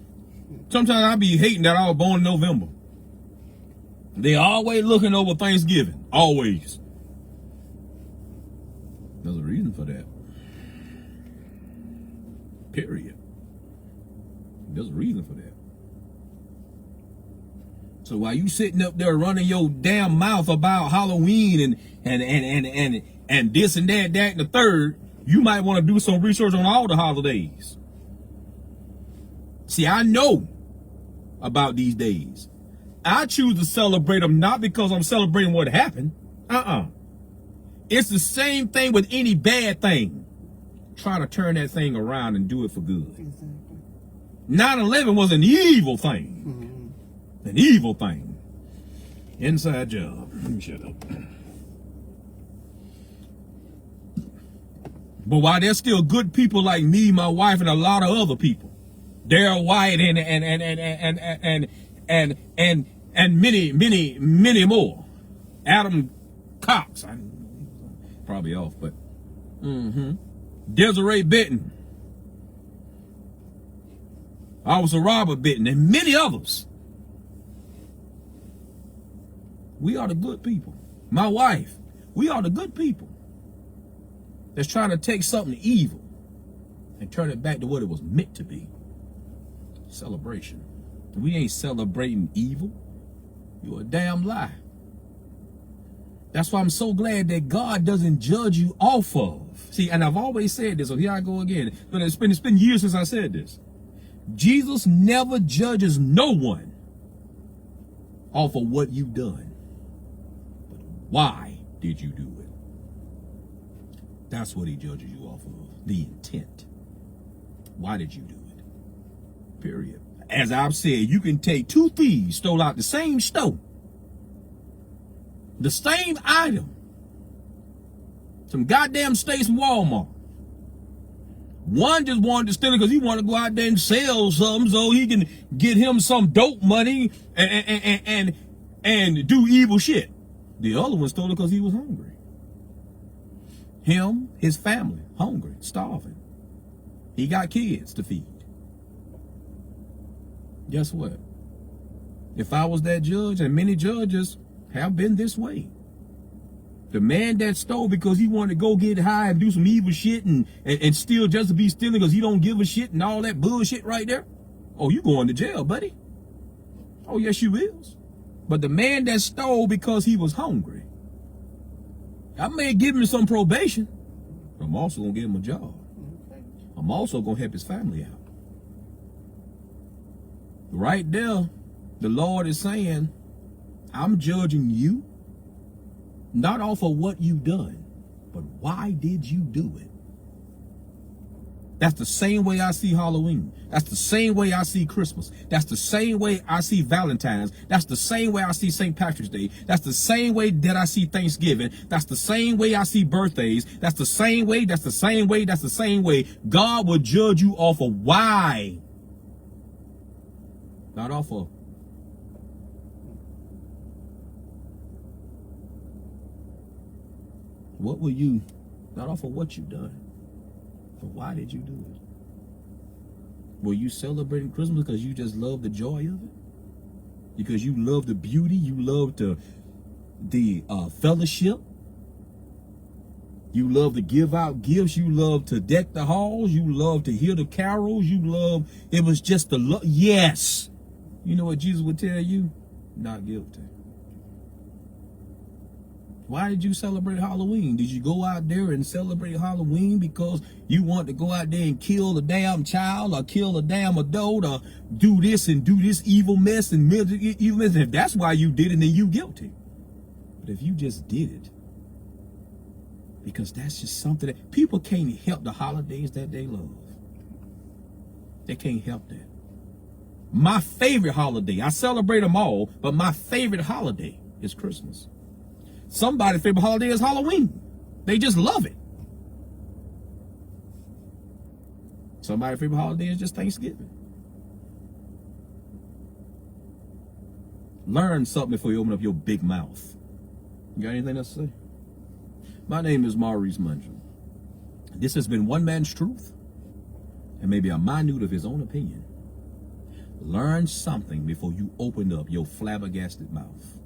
Sometimes I be hating that I was born in November. They always looking over Thanksgiving. Always. There's a reason for that. Period. There's a reason for that. So while you sitting up there running your damn mouth about Halloween and this and that and the third, you might want to do some research on all the holidays. See, I know about these days. I choose to celebrate them not because I'm celebrating what happened. It's the same thing with any bad thing. Try to turn that thing around and do it for good. Exactly. 9/11 was an evil thing. An evil thing. Inside job. Let me shut up. But while there's still good people like me, my wife, and a lot of other people, Darryl White and many more. Adam Cox. I'm probably off, but Desiree Benton, Officer Robert Benton, and many others. We are the good people. My wife, we are the good people that's trying to take something evil and turn it back to what it was meant to be. Celebration. We ain't celebrating evil. You're a damn lie. That's why I'm so glad that God doesn't judge you off of. See, and I've always said this, so here I go again. But it's been years since I said this. Jesus never judges no one off of what you've done. But why did you do it? That's what he judges you off of. The intent. Why did you do it? Period. As I've said, you can take two thieves, stole out the same store, the same item, some goddamn steaks from Walmart. One just wanted to steal it because he wanted to go out there and sell something so he can get him some dope money and do evil shit. The other one stole it because he was hungry. Him, his family, hungry, starving. He got kids to feed. Guess what? If I was that judge, and many judges have been this way, the man that stole because he wanted to go get high and do some evil shit and steal just to be stealing because he don't give a shit and all that bullshit right there, oh, you going to jail, buddy. Oh, yes, you is. But the man that stole because he was hungry, I may give him some probation, but I'm also going to give him a job. I'm also going to help his family out. Right there, the Lord is saying, I'm judging you not off of what you've done, but why did you do it? That's the same way I see Halloween. That's the same way I see Christmas. That's the same way I see Valentine's. That's the same way I see St. Patrick's Day. That's the same way that I see Thanksgiving. That's the same way I see birthdays. That's the same way, that's the same way, that's the same way. God will judge you off of why Not off of what were you, not off of what you done, but why did you do it? Were you celebrating Christmas because you just love the joy of it? Because you love the beauty, you love the fellowship, you love to give out gifts, you love to deck the halls, you love to hear the carols, you love, it was just the love. Yes. You know what Jesus would tell you? Not guilty. Why did you celebrate Halloween? Did you go out there and celebrate Halloween because you want to go out there and kill a damn child or kill a damn adult or do this and do this evil mess and evil mess? If that's why you did it, then you guilty. But if you just did it because that's just something that people can't help, the holidays that they love. They can't help that. My favorite holiday, I celebrate them all, but my favorite holiday is Christmas. Somebody's favorite holiday is Halloween. They just love it. Somebody's favorite holiday is just Thanksgiving. Learn something before you open up your big mouth. You got anything else to say? My name is Maurice Mundrum. This has been One Man's Truth, and maybe a minute of his own opinion. Learn something before you open up your flabbergasted mouth.